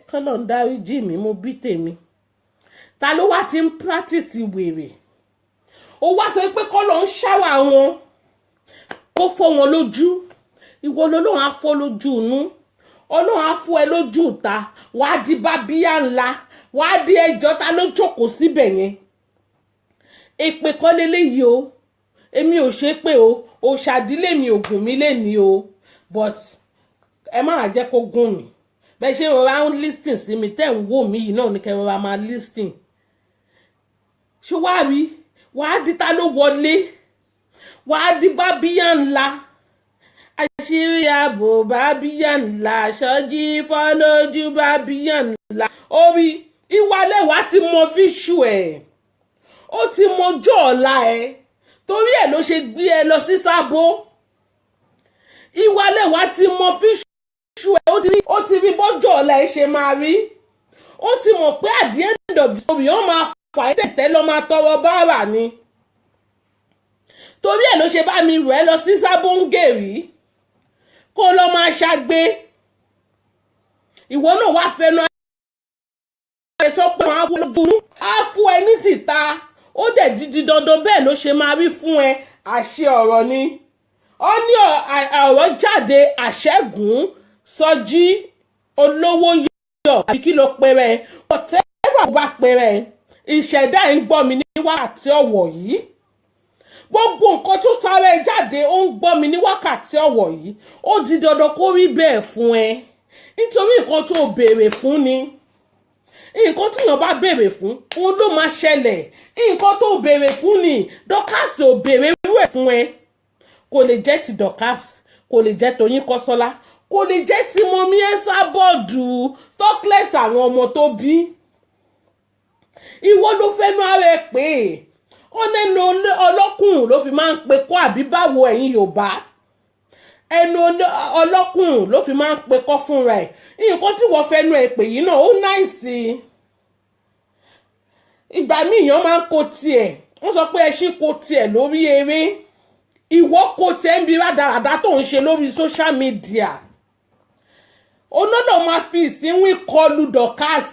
kọ́lọ̀ ń dáríjì mí mo bí tèmi ta ló wá ti ń practice wèrè ó wá sọ pé kọ́lọ̀ ń ṣáwà wọn kó fọ́ wọn lójú ìwọ lọ́lọ́run á fọ́ lójú inú ọlọ́run á fọ́ ẹ lójú ìta wàá di bábíyá ńlá wàá di ẹjọ́ ta ló jókòó síbẹ̀ yẹn èpè kọ́ leléyìí o èmi ò ṣe pé o òṣàdílé mi ò gùn mí lẹ́ni o but ẹ má jẹ́ kó gùn mí bẹ́ẹ̀ ṣe rọra ń listing sí mi tẹ́ ń wò mí yìí náà ní kẹ́ rọra máa listing ṣé wàá rí wàá di ta ló wọlé wàá di bábíyá ńlá àṣírí ààbò bábíyá ńlá ṣọ́jí fọ́lójú bábíyá ńlá orí ìwálẹ̀ wá ti mọ fíṣù ẹ̀ ó ti mọjọ́ ọ̀la ẹ̀ torí ẹ̀ ló ṣe gbé ẹ lọ sí Sábó ìwálẹ̀ wá ti mọ fíṣù ẹ̀ ó ti rí bọ́jọ́ ọ̀la ẹ̀ ṣe máa rí ó ti mọ̀ pé at the end of the story ó máa fà á tẹ̀tẹ̀ lọ máa tọrọ báárà ni torí ẹ̀ ló ṣe bá mi rẹ̀ lọ sí Sábó ń gèrí kó lọ máa ṣàgbé ìwọ náà wá fẹnu ẹ sọ pé wọn á fún lójú á fún ẹ ní tìta ó dẹ̀ dídí dandan bẹ́ẹ̀ ló ṣe máa rí fún ẹ àṣẹ ọ̀rọ̀ ni ó ní ọ̀rọ̀ jáde àṣẹ́gun Sọjí olówó yọ àbí kí ló pèrè whatever bá pèrè ìṣẹ̀dá ẹ̀ ń gbọ́ mi ní wákàtí ọ̀wọ̀ yìí gbogbo nǹkan tó sáré jáde ó ń gbọ́ mi ní wákàtí ọ̀wọ̀ yìí ó di dandan kó rí bẹ́ẹ̀ fún ẹ nítorí nǹkan tó béèrè fún ni nǹkan tíyàn bá béèrè fún òun ló máa ṣẹlẹ̀ nǹkan tó béèrè fún ni Dorcas ò béèrè irú ẹ̀ fún ẹ kò lè jẹ́ ti Dorcas kò lè jẹ́ Tóyìn Kọ́sọ́lá kò lè jẹ́ ti mọ́mí ẹ́sà bọ́ọ̀dù Talkless àwọn ọmọ tó bí ìwọ ló fẹ́nu ara ẹ pé ọ̀nẹ́nu ọlọ́kùn ló fi máa ń pe kọ́ àbí báwo ẹ̀yin Yorùbá ẹnu ọlọ́kùn ló fi máa ń pe kọ́ fúnra ẹ̀ nǹkan tí wọ́n fẹ́nu ẹ̀ pè yìí náà ó náìsì ìgbà míì èèyàn máa ń kó tiẹ̀ wọ́n sọ pé ẹṣin kó tiẹ̀ lórí eré ìwọ kó tiẹ̀ ń bi rádaràdá tó ń ṣe lórí social media onáná máa fi ìsínwín kọlu Dorcas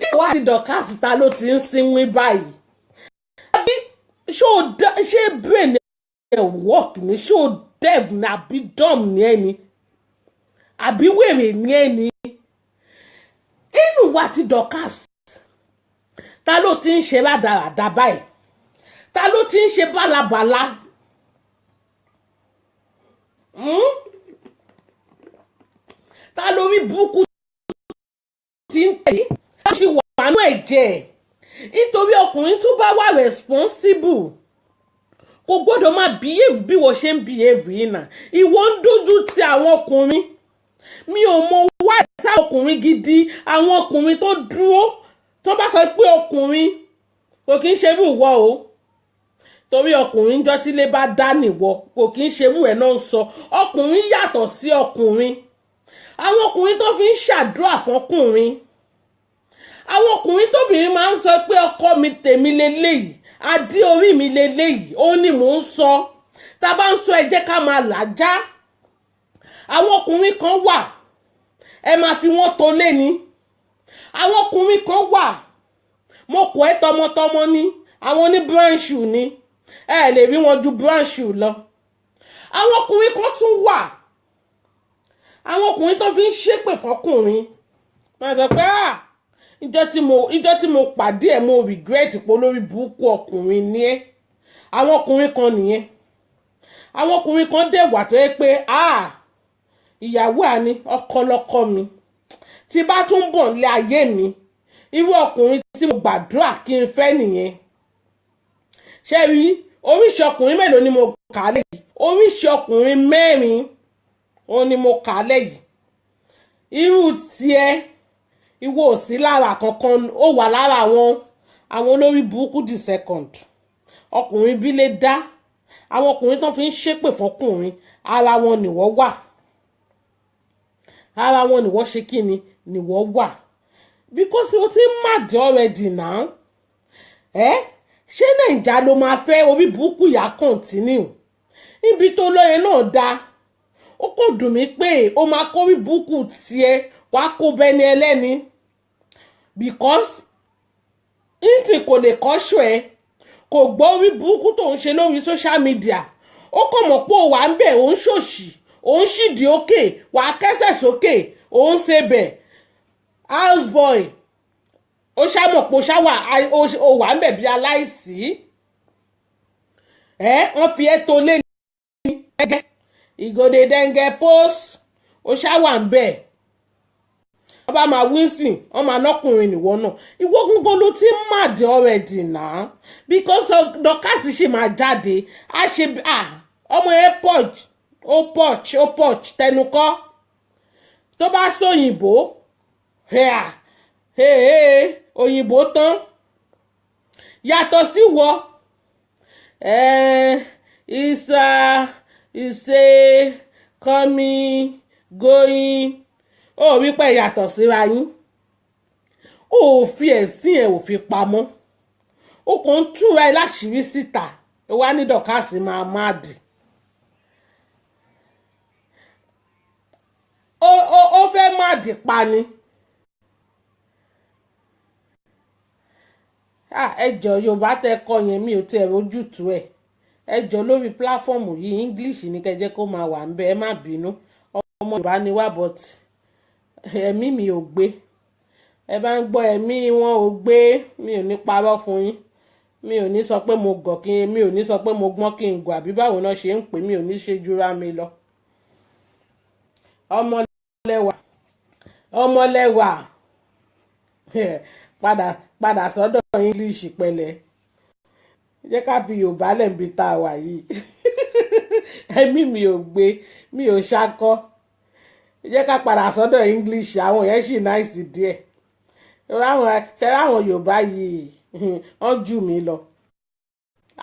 ìwà àti Dorcas ta ló ti ń sínwín báyìí ṣé brain ẹ̀ work ni ṣé o dev ni àbí dumb ni ẹni àbí wèrè ni ẹni inú wa ti Dorcas ta ló ti ń ṣe rádaràdà báyìí ta ló ti ń ṣe bálabàla ta ló rí burúkú ti ń tẹ̀lé láti wà nínú ẹ̀jẹ̀ nítorí ọkùnrin tó bá wà responsible kò gbọ́dọ̀ máa behave bí wọ́n ṣe ń behave yìí náà ìwọ ń dojú ti àwọn ọkùnrin mi ò mọ wá tá ọkùnrin gidi àwọn ọkùnrin tó dúró tó bá sọ pé ọkùnrin kò kí ń ṣe bí ìwọ o torí ọkùnrin jọ tílé bá dá nìwọ kò kí ń ṣe bí ẹ̀ náà ń sọ ọkùnrin yàtọ̀ sí ọkùnrin àwọn ọkùnrin tó fi ń ṣàdúrà fọkùnrin àwọn ọkùnrin tóbìnrin máa ń sọ pé ọkọ mi tèmi leléyìí adé orí mi leléyìí ó ní mò ń sọ tá a bá ń sọ ẹ jẹ́ ká máa làjá àwọn ọkùnrin kan wà ẹ máa fi wọ́n tó lé ní àwọn ọkùnrin kan wà mo kọ́ ẹ tọmọtọmọ ní àwọn ní branch ní ẹ lè rí wọn ju branch lọ àwọn ọkùnrin kan tún wà àwọn ọkùnrin tó fi ń ṣépè fọkùnrin wọ́n sọ pé ìjọ́ tí mo pàdé ẹ̀ mo regret pé olórí burúkú ọkùnrin ni ẹ́ àwọn ọkùnrin kan nìyẹn àwọn ọkùnrin kan dẹ̀ wà tó yẹ pé ìyàwó àní ọkọ lọ́kọ mi tí bá tún bọ̀ nílé ayé mi irú ọkùnrin tí mo gbàdúrà kí n fẹ́ nìyẹn ṣé rí oríṣi ọkùnrin mélòó ni mo kà á lẹ́yìn oríṣi ọkùnrin mẹ́rin òun ni mo kà á lẹ́yìn irú tiẹ̀ ìwọ ò sí lára kankan ó wà lára àwọn olórí burúkú the second ọkùnrin bí lè dá àwọn ọkùnrin tó fi ń ṣépè fọkùnrin ara wọn nìwọ wà ara wọn nìwọ ṣe kí ni nìwọ wà because o ti mad already now ṣé nàìjà ló máa fẹ́ orí burúkú yà continue níbi tó lóye náà dáa ó kò dùn mí pé ó máa kórí burúkú tiẹ̀ wàá kó bẹ́ni ẹlẹ́ni because ìsìn kò lè kọ́ṣọ́ ẹ kò gbọ́ orí burúkú tó ń ṣe lórí social media ó kàn mọ̀ pé ó wà ń bẹ̀ ó ń ṣòṣì ó ń ṣìdí òkè wà á kẹ́sẹ̀ sókè ó ń ṣe bẹ̀ house boy ó ṣàmọ̀ pé ó wà ń bẹ̀ bí aláìsí wọ́n fi ẹ́ tó lé ní ẹgẹ́ ìgòdè dẹ́ngẹ́ post ó ṣàwà ń bẹ̀ wọ́n bá máa wíńsìn wọ́n máa nọ́kùnrin nìwọ náà ìwọ gbogbo ló ti ń màdé already now because Dorcas ṣì máa jáde á ṣe ọmọ yẹn poch tẹnukọ́ tó bá sóyìnbó òyìnbó tán yàtọ̀ sí wọ ìṣe coming going ó rí pé yàtọ̀ síra yín ó fi ẹ̀sìn ẹ̀ ò fi pamọ́ ó kàn ń túra ẹ láṣìírí síta ẹ wá ní Dorcas máa máa dì ó fẹ́ máa dì pa ni ẹjọ́ Yorùbá tẹ kọ yẹn mi ò tiẹ̀ rójútu ẹ̀ ẹjọ́ lórí pláfọ́ọ̀mù yìí English ní kẹjẹ kó máa wà ń bẹ ẹ má bínú ọmọ Yorùbá ni wá but ẹ̀mí mi ò gbé ẹ bá ń gbọ́ ẹ̀mí wọn ò gbé mi ò ní parọ́ fún yín mi ò ní sọ pé mo gọ̀ kí mi ò ní sọ pé mo gbọ́n kí n gọ̀ àbí báwo náà ṣe ń pè mi ò ní ṣe jura mi lọ. ọmọlẹ́wà padà sọ́dọ̀ English pẹ̀lẹ́ jẹ́ ká fi Yorùbá lẹ́ǹbi tá a wà yìí ẹ̀mí mi ò gbé mi ò ṣakọ́ jẹ́ ká padà sọ́dọ̀ English àwọn yẹn sì náìsì díẹ̀ ṣe láwọn Yorùbá yìí wọ́n jù mí lọ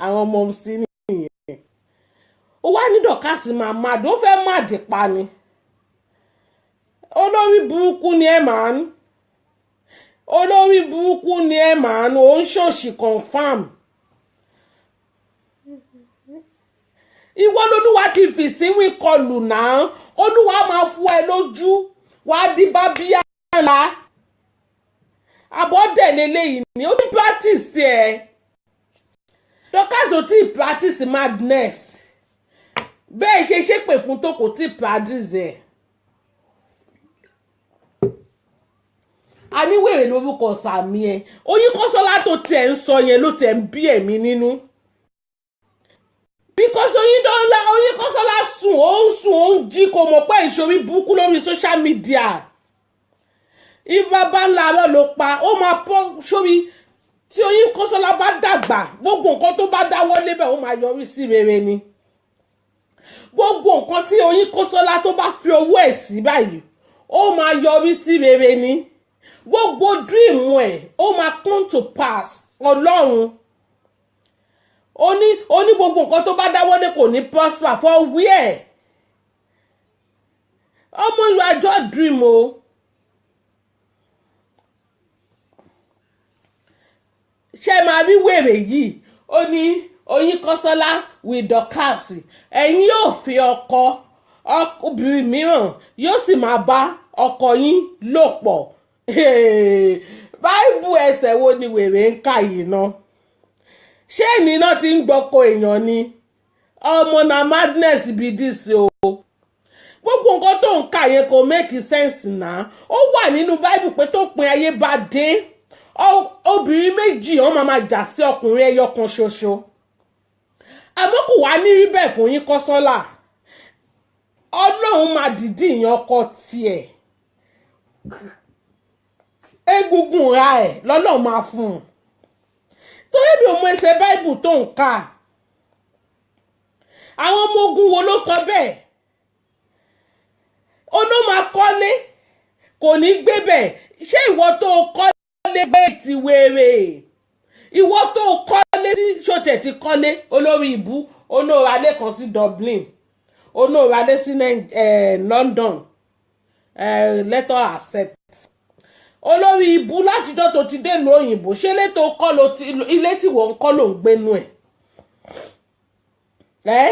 àwọn ọmọ sí nìyẹn ó wá ní Dorcas máa máa dó fẹ́ má dì pa ni olórí burúkú ni ẹ máa ń olórí burúkú ni ẹ máa ń ó ń ṣòṣì confam ìwọ lolúwa ti fi sínwín kọlù náà olúwa máa fún ẹ lójú wàá di bábíyá ńlá àbọ̀dẹ̀ lélẹ́yìn ni ó ní practice ẹ̀ Dorcas ò tí practice madness bẹ́ẹ̀ ṣe ṣépè fún tó kò tí practice ẹ̀ aníwèrè lórúkọ sàmì ẹ̀ Oyinkanṣọ́lá tó tiẹ̀ ń sọ yẹn ló tiẹ̀ ń bí ẹ̀mí nínú because Oyinkanṣọ́lá sùn ó ń jí kò mọ̀ pé ìṣòrí burúkú lórí social media ìbábá ńlá rẹ̀ ló pa ó máa pọ́ sórí tí Oyinkanṣọ́lá bá dàgbà gbogbo nǹkan tó bá dáwọ́ lébẹ̀ ó máa yọrí sí rere ni gbogbo nǹkan tí Oyinkanṣọ́lá tó bá fi owó ẹ̀ sí báyìí ó máa yọrí sí rere ni gbogbo dream ẹ̀ ó máa come to pass Ọlọ́run ó ní gbogbo nǹkan tó bá dáwọ́ lé kò ní prosper for where ọmọ ìlú àjọ dream o ṣe máa rí wèrè yìí ó ní Oyinkanṣọ́lá with Dorcas ẹ̀yin yóò fi ọkọ obìnrin mìíràn yóò sì máa bá ọkọ yín lò pọ̀ báìbù ẹsẹ̀ wo ni wèrè ń kà yìí náà ṣé èmi náà ti ń gbọ́kọ èèyàn ni ọmọ na madness be this o gbogbo nǹkan tó ń kà yẹn kò make sense náà ó wà nínú báìbù pé tó pin ayé bá dé obìnrin méjì wọn máa jà sí ọkùnrin ẹyọ kan ṣoṣo àmọ́ kò wá ní rí bẹ́ẹ̀ fún Oyinkanṣọ́lá Ọlọ́run máa dìdí ìyàn ọkọ tiẹ̀ egungun ra ẹ̀ lọ́lọ́run máa fún un torí bí òun ẹsẹ̀ báìbù tó ń kà àwọn ọmọ ogun wo ló sọ bẹ́ẹ̀ ló máa kọ́lé kò ní gbé bẹ́ẹ̀ ṣé ìwọ tó kọ́lé gbé ti wèrè ìwọ tó kọ́lé sí tó tiẹ̀ ti kọ́lé olórí ìbú olóòrà alẹ́ kan sí Dublin olóòrà alẹ́ sí London letter accept olórí ìbú látijọ́ tó ti dé ìlú òyìnbó ṣé ilé tí wọ́n ń kọ́ ló ń gbénú ẹ̀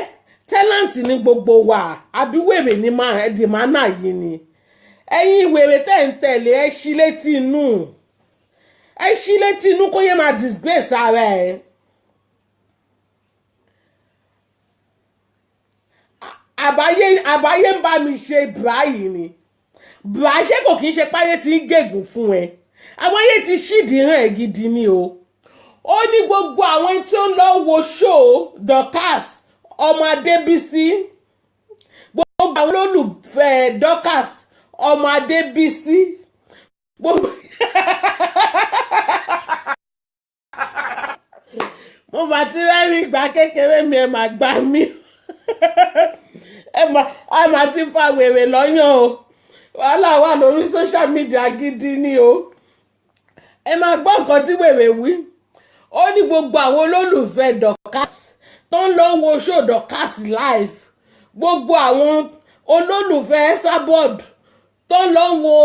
tẹ́láǹtì ní gbogbo wa àbí wèrè ní dìmánà yìí ni ẹ̀yin wèrè tẹ́ ń tẹ̀lé ẹ ṣí létí inú kó yẹ máa disgrace ara ẹ̀. àbáyé ń bá mi ṣe bra yìí ni bra ṣé kò kí ń ṣe páyé tí ń gègùn fún ẹ àbáyé ti ṣídìí hàn ẹ́ gidi ni o. ó ní gbogbo àwọn tí ó lọ wo show Dorcas ọmọ Adébísí gbogbo àwọn olólùfẹ́ Dorcas ọmọ Adébísí gbogbo mo máa ti rẹ́rìn ìgbà kékeré mi ẹ̀ máa gbà mí a máa ti fa wèrè lọ́yàn o wàhálà wà lórí social media gidi ni o ẹ máa gbọ́ nǹkan tí wèrè wí ó ní gbogbo àwọn olólùfẹ́ Dorcas tó ń lọ wo show Dorcas live gbogbo àwọn olólùfẹ́ Esabod tó ń lọ wo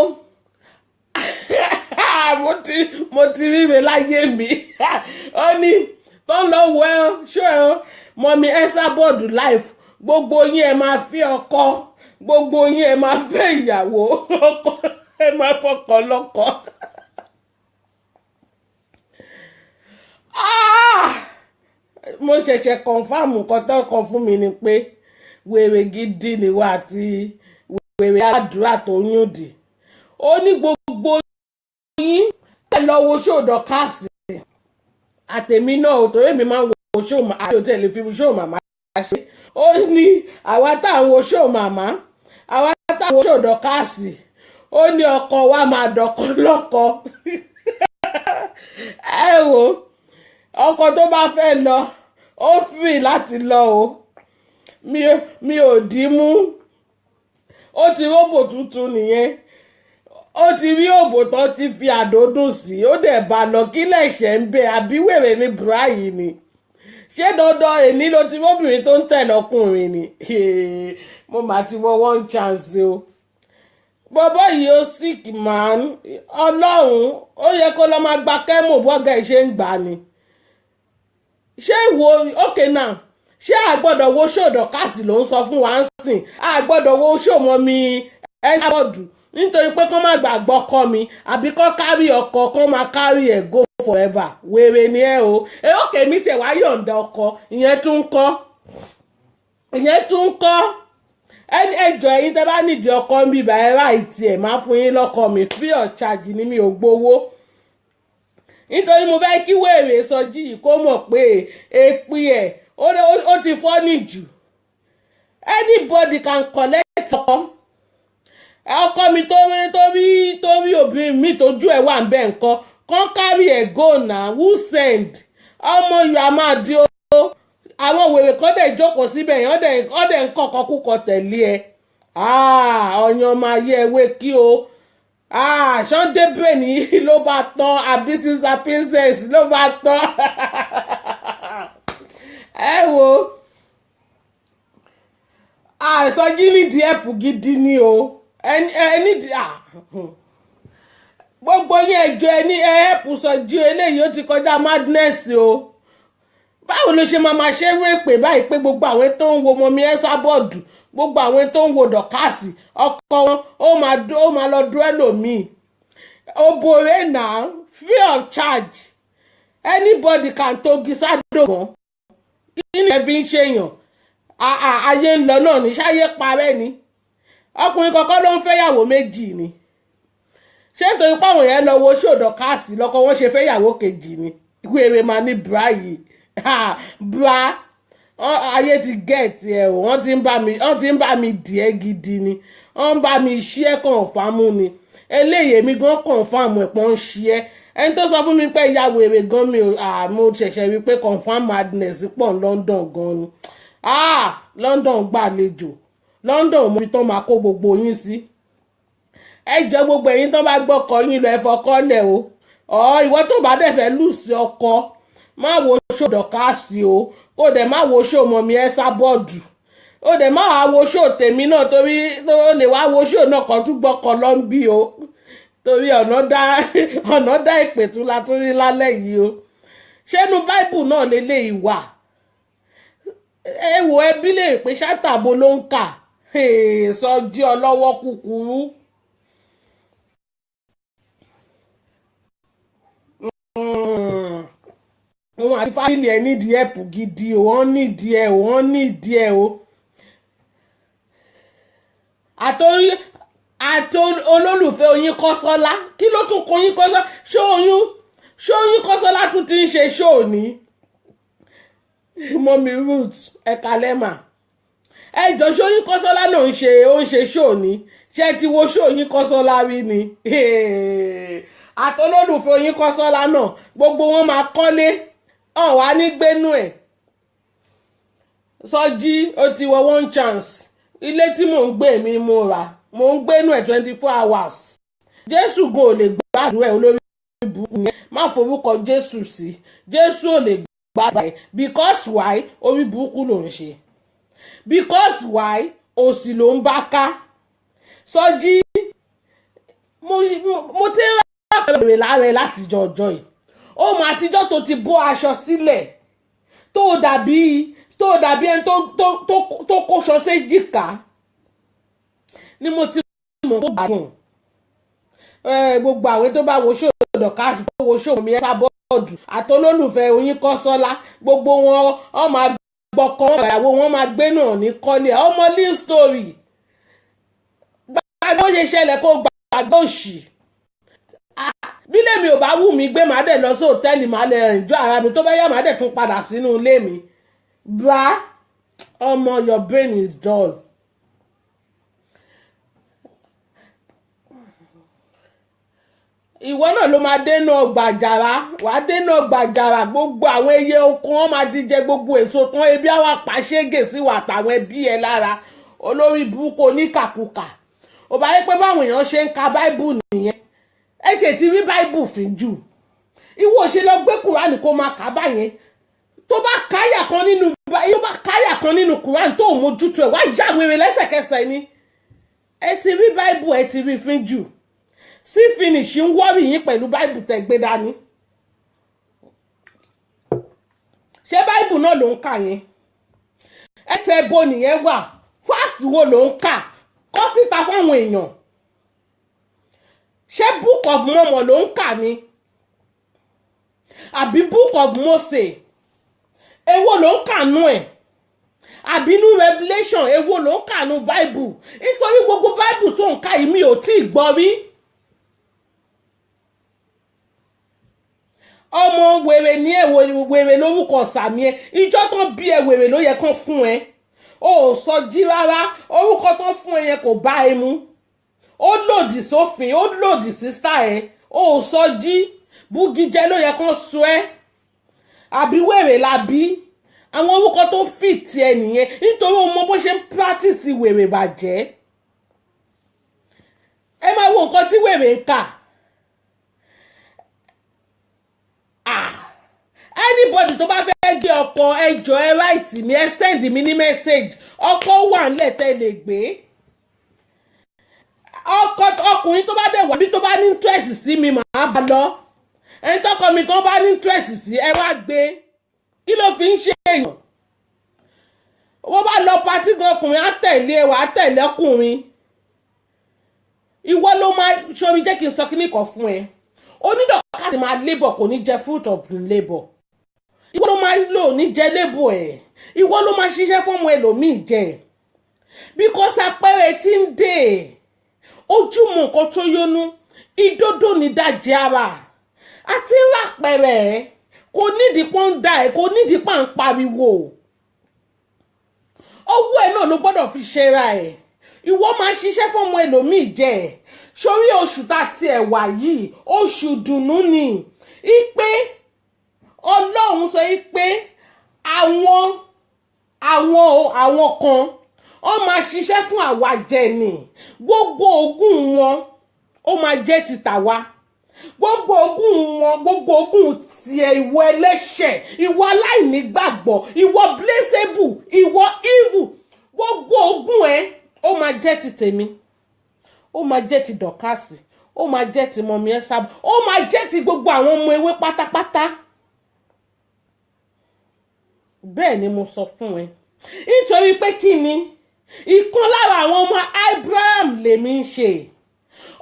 mo ti ríre láyé mi ó ní tó ń lọ wo show mọ́mí Esabod live gbogbo yín ẹ máa fẹ́ ọkọ gbogbo yín ẹ máa fẹ́ ìyàwó ọkọ ẹ máa fọkọ lọ́kọ. Mo ṣẹ̀ṣẹ̀ kọ̀nfàmù nǹkan tó kọ fún mi ni pé wèrè gidi nìwọ àti wèrè àdúrà tó yún dì ó ní gbogbo yín ẹ lọ wo show Dorcas àtẹ̀mí náà ò torí èmi máa ń wo show àti òtẹ́ẹ̀lì fi show màmá ṣe ó ní àwa tá à ń wo show màmá àwa tá à ń wo show Dorcas ó ní ọkọ wa máa dọ̀kọ lọ́kọ ẹ wo ọkọ tó bá fẹ́ lọ ó free láti lọ o mi ò dì mú ó ti róbò tuntun nìyẹn ó ti rí òbò tán ti fi àdódùn sí ó dẹ̀ bá lọ kí lẹ̀ṣẹ̀ ń bẹ àbí wèrè ní bíráyì ni ṣé dandan èní ló ti róbìnrin tó ń tẹ̀lé ọkùnrin ni mo mà ti wọ one chance o bọ́bọ́ yìí ó sick man ọlọ́run ó yẹ kó lọ máa gba kẹ́mò bọ́gà ìṣe ń gbà ni ṣé wo okay now ṣé àgbọ́dọ̀ wo show Dorcas ló ń sọ fún wa ń sìn àgbọ́dọ̀ wo show mọ́mí Esabod nítorí pé kọ́ má gbàgbọ́ kọ́ mi àbí kọ́ kárí ọkọ kọ́ máa kárí ẹ̀ go forever wèrè ni ẹ o okay mi tiẹ̀ wá yọ̀ǹda ọkọ ìyẹn tún ń kọ́ ẹjọ́ ẹ̀yin tẹ́ bá nídìí ọkọ ń bíbá ẹ ráìtì ẹ̀ máa fún yín lọ́kọ mi free of charge ni mi ò gbowó nítorí mo fẹ́ kí wèrè Sọjí yìí kó mọ̀ pé èpì ẹ̀ ó ti fọ́nì jù anybody can collect ọkọ mi tó rí obìnrin mi tójú ẹ̀ wà ń bẹ̀ nǹkan kan carry ẹ̀ go na who send ọmọ yóò a máa di o àwọn wèrè kan dẹ̀ jókòó síbẹ̀ yẹn ọ̀dẹ̀ ń kọ̀kọ́ kúkọ tẹ̀lé ẹ ọ̀yàn máa yẹ ewé kí o Sunday brain yìí ló bá tán àbí sister princess ló bá tán ẹ wo Sọjí nídìí ẹ̀pù gidi ni o ẹni gbogbo yín ẹjọ́ ẹni ẹ̀pù Sọjí eléyìí ó ti kọjá madness o báwo ló ṣe máa ṣe wéèpè báyìí pé gbogbo àwọn tó ń wo mọ́mí Esabod gbogbo àwọn tó ń wo Dorcas ọkọ wọn ó máa lọ dúró ẹlòmíì òbòrè náà free of charge anybody can togi sádò wọn kí ni ẹ fi ń ṣèyàn ayé ń lọ náà ní ṣáyé parẹ́ ni ọkùnrin kọ̀ọ̀kan ló ń fẹ́yàwó méjì ni ṣé nítorí páwọn yẹn lọ wo show Dorcas lọ́kọ wọn ṣe fẹ́yàwó kejì ni wèrè máa ní bra yìí bra ayé ti gẹ̀ẹ́tì ẹ̀ o wọ́n ti ń bá mi dìẹ́ gidi ni wọ́n ń bá mi ṣí ẹ́ kọ̀ǹfàmù ni eléyìí èmi gan kọ̀ǹfàmù ẹ̀pọ̀ ń ṣí ẹ́ ẹni tó sọ fún mi pé ìyá wèrè gan mo ṣẹ̀ṣẹ̀ rí pé confam madness pọ̀ ní London gan ni London gbàlejò London mo fi tán máa kó gbogbo yín sí ẹ jẹ́ gbogbo ẹ̀yin tó bá gbọ́kọ yín lọ ẹ fọkọ́ lẹ̀ o ìwọ tó bá dẹ̀ fẹ́ lùsì ọkọ má wo ṣó dọ̀kásì o kó dẹ̀ má wo ṣó mọ̀mí ẹ sábọ́ọ̀dù ó dẹ̀ má wá wo ṣó tèmi náà torí ó lè wá wo ṣó náà kan tún gbọ́kọ̀ lọ ń bí o torí ọ̀nà dá ìpètú la tún rí lálẹ́ yìí o ṣẹ́nu báìbù náà lélẹ́yìí wà ẹ wo ẹbí lè pé ṣátàbó ló ń kà Sọjí ọlọ́wọ́ kúkúrú. Wọn àti fámìlì ẹ nídìí ẹ̀pù gidi o wọ́n nídìí ẹ o àti olólùfẹ́ Oyin Kọ́sọ́lá kí ló tún kọ Oyin Kọ́sọ́lá ṣé Oyin Kọ́sọ́lá tún ti ń ṣe ṣóò ní mọ́mí Ruth ẹ̀ka lẹ́mà ẹjọ́ ṣé Oyin Kọ́sọ́lá náà ń ṣe ṣóò ní ṣé ti wo ṣóò Oyin Kọ́sọ́lá rí ni àti olólùfẹ́ Oyin Kọ́sọ́lá náà gbogbo wọn máa kọ́lé ọ̀wá ní gbénú ẹ̀ Sọjí ó ti wọ one chance ilé tí mò ń gbé mi mo rà mò ń gbénú ẹ̀ 24 hours Jésù gan ò lè gbàdúrà ẹ̀ olórí ìbùkù yẹn má forúkọ Jésù sí Jésù ò lè gbàdúrà ẹ̀ because why orí burúkú ló ń ṣe because why òsì ló ń bá ká Sọjí mo ti ń rà pẹ̀lú lára ẹ̀ látijọ́ ọjọ́ yìí ó mọ àtijọ́ tó ti bọ́ aṣọ sílẹ̀ tó dàbí ẹni tó kóṣọ séjìká ni mo ti mọ̀ kó gbádùn gbogbo àwọn tó bá wo ṣó dọ̀kásì tó wo ṣó mi ẹ́sà bọ́ọ̀dù àtolólùfẹ́ Oyin Kọ́sọ́lá gbogbo wọn ọ máa gbọ́kọ́ wọn ìyàwó wọn máa gbé náà ní kọ́lé ọmọ live story gbàgbọ́ ṣe ṣẹlẹ̀ kó gbàgbọ́ òṣì bí lèmi ò bá wù mí gbé màá dẹ̀ lọ sí hòtẹ́ẹ̀lì màá lè enjoy ara mi tó bá yá màá dẹ̀ tún padà sínú ilé mi bra ọmọ your brain is dull. Ìwọ náà ló máa dénú ọgbà àjàrà wàá dénú ọgbà àjàrà gbogbo àwọn ẹyẹ oko wọn máa ti jẹ gbogbo èso tán ebi àwa pàṣẹgè sí wà táwọn ẹbí ẹ lára olórí burúkú oníkàkùkà ò bá yẹ pé báwọn èèyàn ṣe ń ka báíbù nìyẹn ẹ tiẹ̀ ti rí báíbù fín jù ìwọ ṣe lọ gbé kùránì kó máa kà báyẹn tó bá káyà kan nínú kùránì tó mójútó ẹ wá yá wèrè lẹ́sẹ̀kẹsẹ̀ ni ẹ ti rí báíbù ẹ ti rí fín jù sí finish ń wọ́rì yín pẹ̀lú báíbù tẹ́ gbé dání ṣé báíbù náà ló ń kà yẹn ẹsẹ̀ bo nìyẹn wà fásitì wo ló ń kà kọ́ síta fáwọn èèyàn ṣé book of Mormon ló ń kà ni àbí book of Mose èwo ló ń kà nú ẹ̀ àbí nú Revelation èwo ló ń kà nú báíbù nítorí gbogbo báíbù tó ń kà yìí mi ò tí ì gbọ́ rí. ọmọ wèrè ní ẹ wèrè lórúkọ sàmì ẹ ìjọ tán bí ẹ wèrè ló yẹ kán fún ẹ o ò sọ jí rárá orúkọ tán fún ẹ yẹn kò bá ẹ mu ó lòdì sófin ó lòdì sí style ẹ o ò sọ jí búgijẹ ló yẹ kán sọ ẹ àbí wèrè la bí àwọn orúkọ tó fit ẹ nìyẹn nítorí o mọ bó ṣe ń practice wèrè bàjẹ́ ẹ máa wo nǹkan tí wèrè ń kà. Anybody tó bá fẹ́ gbé ọkọ ẹjọ́ ẹ right mi ẹ send mi ní message ọkọ wà nílẹ̀ tẹ́ lè gbé ọkùnrin tó bá dẹ̀ wá bí tó bá ní interest sí mi màá bá lọ ẹni tọkọ mi kan bá ní interest sí ẹ wá gbé kí ló fi ń ṣe èèyàn wọ́n bá lọ patí gan ọkùnrin á tẹ̀lé ẹ wà á tẹ̀lé ọkùnrin ìwọ ló máa ṣorí jẹ́ kí n sọ kíní kan fún ẹ onídọ̀ká ti máa labour kò ní jẹ fruit of labour ìwọ ló máa lò ní jẹ labour ẹ̀ ìwọ ló máa ṣiṣẹ́ fọ́mọ ẹlòmíì jẹ because àpẹẹrẹ tí ń dé ojúmọ̀ nǹkan tó yónú ìdodo ní dájẹ́ ara àti ńlá àpẹẹrẹ ẹ̀ kò nídìí pọ́n ń da ẹ̀ kò nídìí pà ń pariwo owó ẹ̀ náà ló gbọ́dọ̀ fi ṣera ẹ̀ ìwọ máa ṣiṣẹ́ fọ́mọ ẹlòmíì jẹ sórí oṣù tá a ti ẹ̀ wà yìí oṣù dùnnú ni ipe ọlọ́run sọ pé àwọn kan wọ́n máa ṣiṣẹ́ fún àwa jẹ ni gbogbo ogún wọn ó máa jẹ́ ti tàwa gbogbo ogun wọn, gbogbo ogun tiẹ̀, ìwọ ẹlẹ́ṣẹ̀, ìwọ aláìnígbàgbọ́, ìwọ blessable, ìwọ evil, gbogbo ogun ẹ ó máa jẹ́ ti tèmi, ó máa jẹ́ ti dọ̀kásì, ó máa jẹ́ ti mọ̀mí ẹ sábà, ó máa jẹ́ ti gbogbo àwọn ọmọ ewé pátápátá. Bẹ́ẹ̀ ni mo sọ fún ẹ, nítorí pé kí ni ìkan lára àwọn ọmọ Abraham lèmi ń ṣe.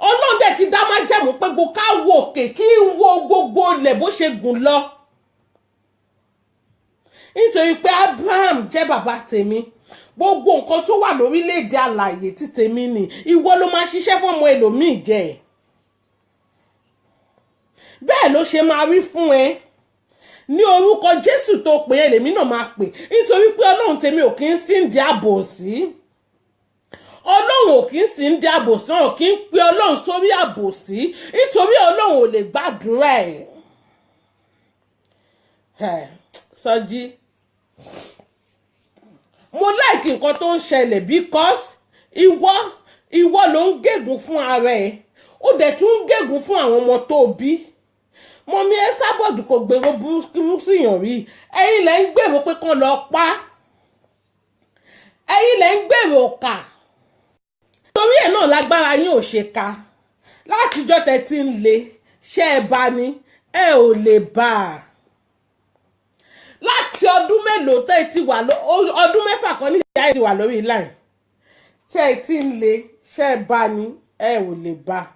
Ọlọ́run dẹ̀ ti dá májẹ̀mú pé gbogbo ká wo òkè kí n wo gbogbo ilẹ̀ bó ṣe gùn lọ. Nítorí pé Abraham jẹ́ bàbá tèmi, gbogbo nǹkan tó wà lórílẹ̀‐èdè alààyè tí tèmi ni, ìwọ ló máa ṣiṣẹ́ fún ọmọ ẹlòmíì jẹ. Bẹ́ẹ̀ ló ṣe máa rí fún ẹ. Ní orúkọ Jésù tó pè é lèmi náà máa pè, nítorí pé Ọlọ́run tèmi ò kí ń sí ń di àbòsí. Ọlọ́run ò kí ń sí ń di àbòsí, ò kí ń pe Ọlọ́run sórí àbòsí, nítorí Ọlọ́run ò lè gbàdúrà ẹ̀. Sọjí, mo like nǹkan tó ń ṣẹlẹ̀ because ìwọ ló ń gégùn fún ara ẹ̀, ó dẹ̀ tún ń gégùn fún àwọn ọmọ tó bí. Mọ̀mí ẹ sábọ̀dù kò gbèrò burúkú síyàn rí, ẹ̀yin lẹ́ ń gbèrò pé kán lọ pa, ẹ̀yin lẹ́ ń gbèrò ọ̀kà, torí ẹ̀ náà lágbára yín ò ṣe ká. Látijọ́ tẹ́ ti ń le ṣé ẹ bá ní, ẹ ò lè bá a. Láti ọdún mélòó tẹ́ ti wà ọdún mẹ́fà kan níjà ẹ ti wà lórí line, tẹ́ ti ń le ṣé ẹ bá ní, ẹ ò lè bá a.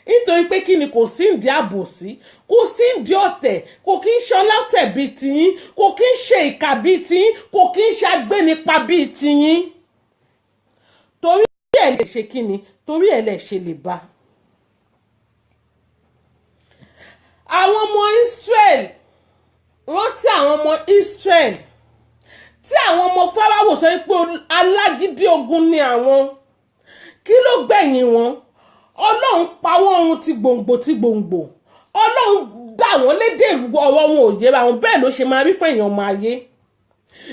Nítorí pé kí ni kò sí ìdí àbòsí, kò sí ìdí ọ̀tẹ̀, kò kí ń ṣe ọlọ́tẹ̀ bíi tiyín, kò kí ń ṣe ìkà bíi tiyín, kò kí ń ṣe agbénipa bíi tiyín. Torí ẹ̀ lè ṣe kí ni, torí ẹ̀ lè ṣe lè bá. Àwọn ọmọ Israel, rántí àwọn ọmọ Israel tí àwọn ọmọ Fáráò sọ pé alágídí ogun ni àwọn, kí ló gbẹ̀yìn wọn? Ọlọ́run pa wọ́n run ti gbòǹgbò, Ọlọ́run dà wọ́n lédè ọ̀rọ̀ wọn ò yẹra wọn. Bẹ́ẹ̀ ló ṣe máa rí fún èèyàn ọmọ ayé,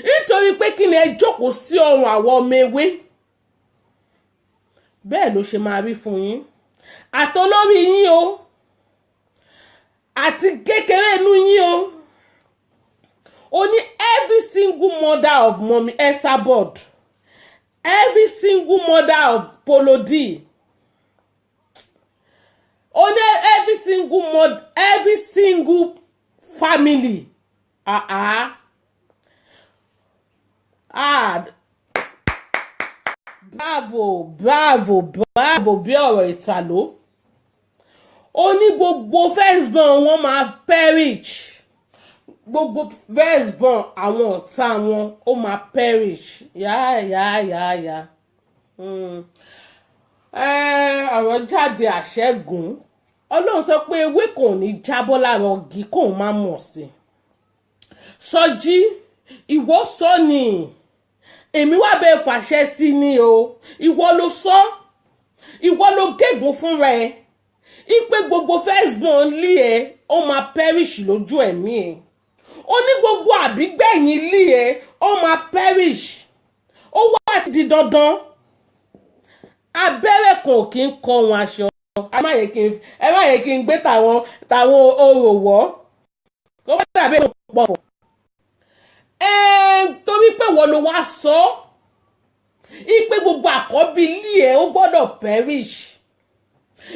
nítorí pé kí ni ẹ jókòó sí ọrùn àwọn ọmọ ewé. Bẹ́ẹ̀ ló ṣe máa rí fún yín, àtolórí yín o, àti kékeré inú yín o. Ó ní every single mother of Mọ̀mí Esabod, every single mother of Polodi, only every single family. Bravo bí ọ̀rọ̀ ìtàló. Ó ní gbogbo firstborn wọn máa perish, gbogbo firstborn àwọn ọ̀tá wọn ó máa perish. Ọ̀rọ̀ jáde àṣẹ́gun. Ọlọ́run sọ pé ewé kò ní jábọ́ lára ọ̀gì kóun má mọ̀ sí. Sọjí, ìwọ sọ ni, èmi wá bẹ́ẹ̀ fàṣẹ sí ni o. Ìwọ ló sọ, ìwọ ló gégùn fúnra ẹ, ìpè gbogbo firstborn lé ẹ ó máa perish lójú ẹ̀mí ẹ. Ó ní gbogbo àbígbẹ̀yìn lé ẹ ó máa perish. Ó wá di dandan. Abẹ́rẹ́ kan ò kí ń kọ wọn aṣọ. Ẹ má yẹ kí n gbé tàwọn orò wọ́. Ó bá dàbí èèyàn pọ̀. Torí pé wọ́n ló wá sọ, ìpè gbogbo àkọ́bí ilé ẹ̀ ó gbọ́dọ̀ perish.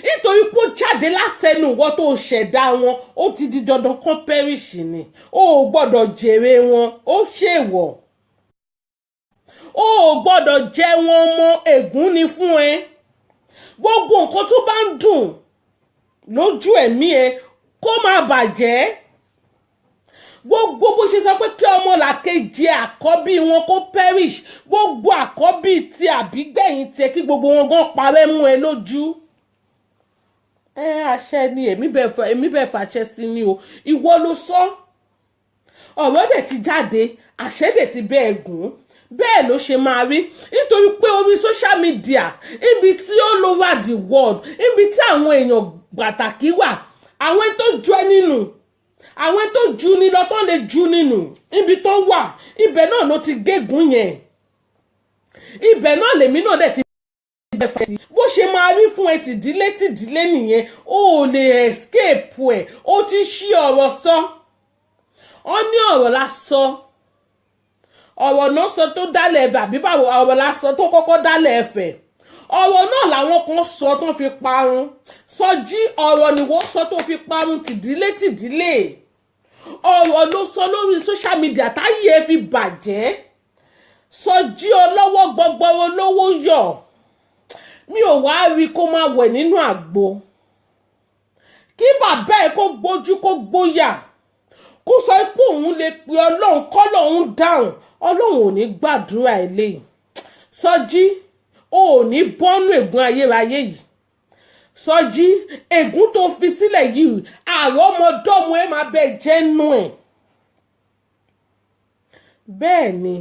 Nítorí pé ó jáde látẹnu wọn tó ṣẹ̀dá wọn, ó ti di dandan kan perish ni. Ó gbọ́dọ̀ jèrè wọn, ó ṣèwọ̀. Ó gbọ́dọ̀ jẹ wọn mọ́, ègún ni fún ẹ. Gbogbo nǹkan tó bá ń dùn lójú ẹ̀mí ẹ kó má bàjẹ́. Gbogbo bó ṣe sọ pé kí ọmọ làkejì àkọ́bí wọn kó perish, gbogbo àkọ́bí ti àbígbẹ̀yìn tiẹ̀ kí gbogbo wọn gan parẹ́ mú ẹ lójú. Àṣẹ ni èmi bẹ́ẹ̀ fàṣẹ sí ni o. Ìwọ ló sọ, ọ̀rọ̀ dẹ̀ ti jáde, àṣẹ dẹ̀ ti bẹ́ẹ̀ gùn. Bẹ́ẹ̀ ló ṣe máa rí, nítorí pé orí social media, ibi tí all over the world, ibi tí àwọn èèyàn pàtàkì wà, àwọn tó jọ nínú, àwọn tó ju ní lọ tó lè ju nínú, ibi tó wà, ibẹ̀ náà ló ti gégùn yẹn. Ibẹ̀ náà lèmi náà dẹ̀ ti bẹ́ẹ̀ sí bó ṣe máa rí fún ẹ tìdílé nìyẹn o ò lè escape ẹ̀ ó ti ṣí ọ̀rọ̀ sọ ọ ní ọ̀rọ̀ la sọ ọ̀rọ̀ náà sọ tó dálẹ̀ ẹ̀fẹ̀ àbí báwo ọ̀rọ̀ la sọ tó kọ́kọ́ dálẹ̀ ẹ̀fẹ̀ ọ̀rọ̀ náà làwọn kan sọ tó fi parun Sọjí ọ̀rọ̀ ni wọ́n sọ tó fi parun tìdílé ọ̀rọ̀ ló sọ lórí social media táyé ẹ fi bàjẹ́ Sọjí ọlọ́wọ́ gbọgbọrọ lówó yọ̀ mi ò wá rí kó máa wẹ̀ nínú àgbo kí bàbá ẹ kó gbójú kó gbóyà kó sọ pé òun lè pe ọlọ́run kọ́lọ́run dáhùn ọlọ́run ò ní gbàdúrà eléyìí Sọjí o ò ní bọ́nú ègún ayérayé yìí Sọjí ègún tó fi sílẹ̀ yìí àrọ́mọdọ́mọ ẹ máa bẹ jẹ́nu ẹ̀ bẹ́ẹ̀ ni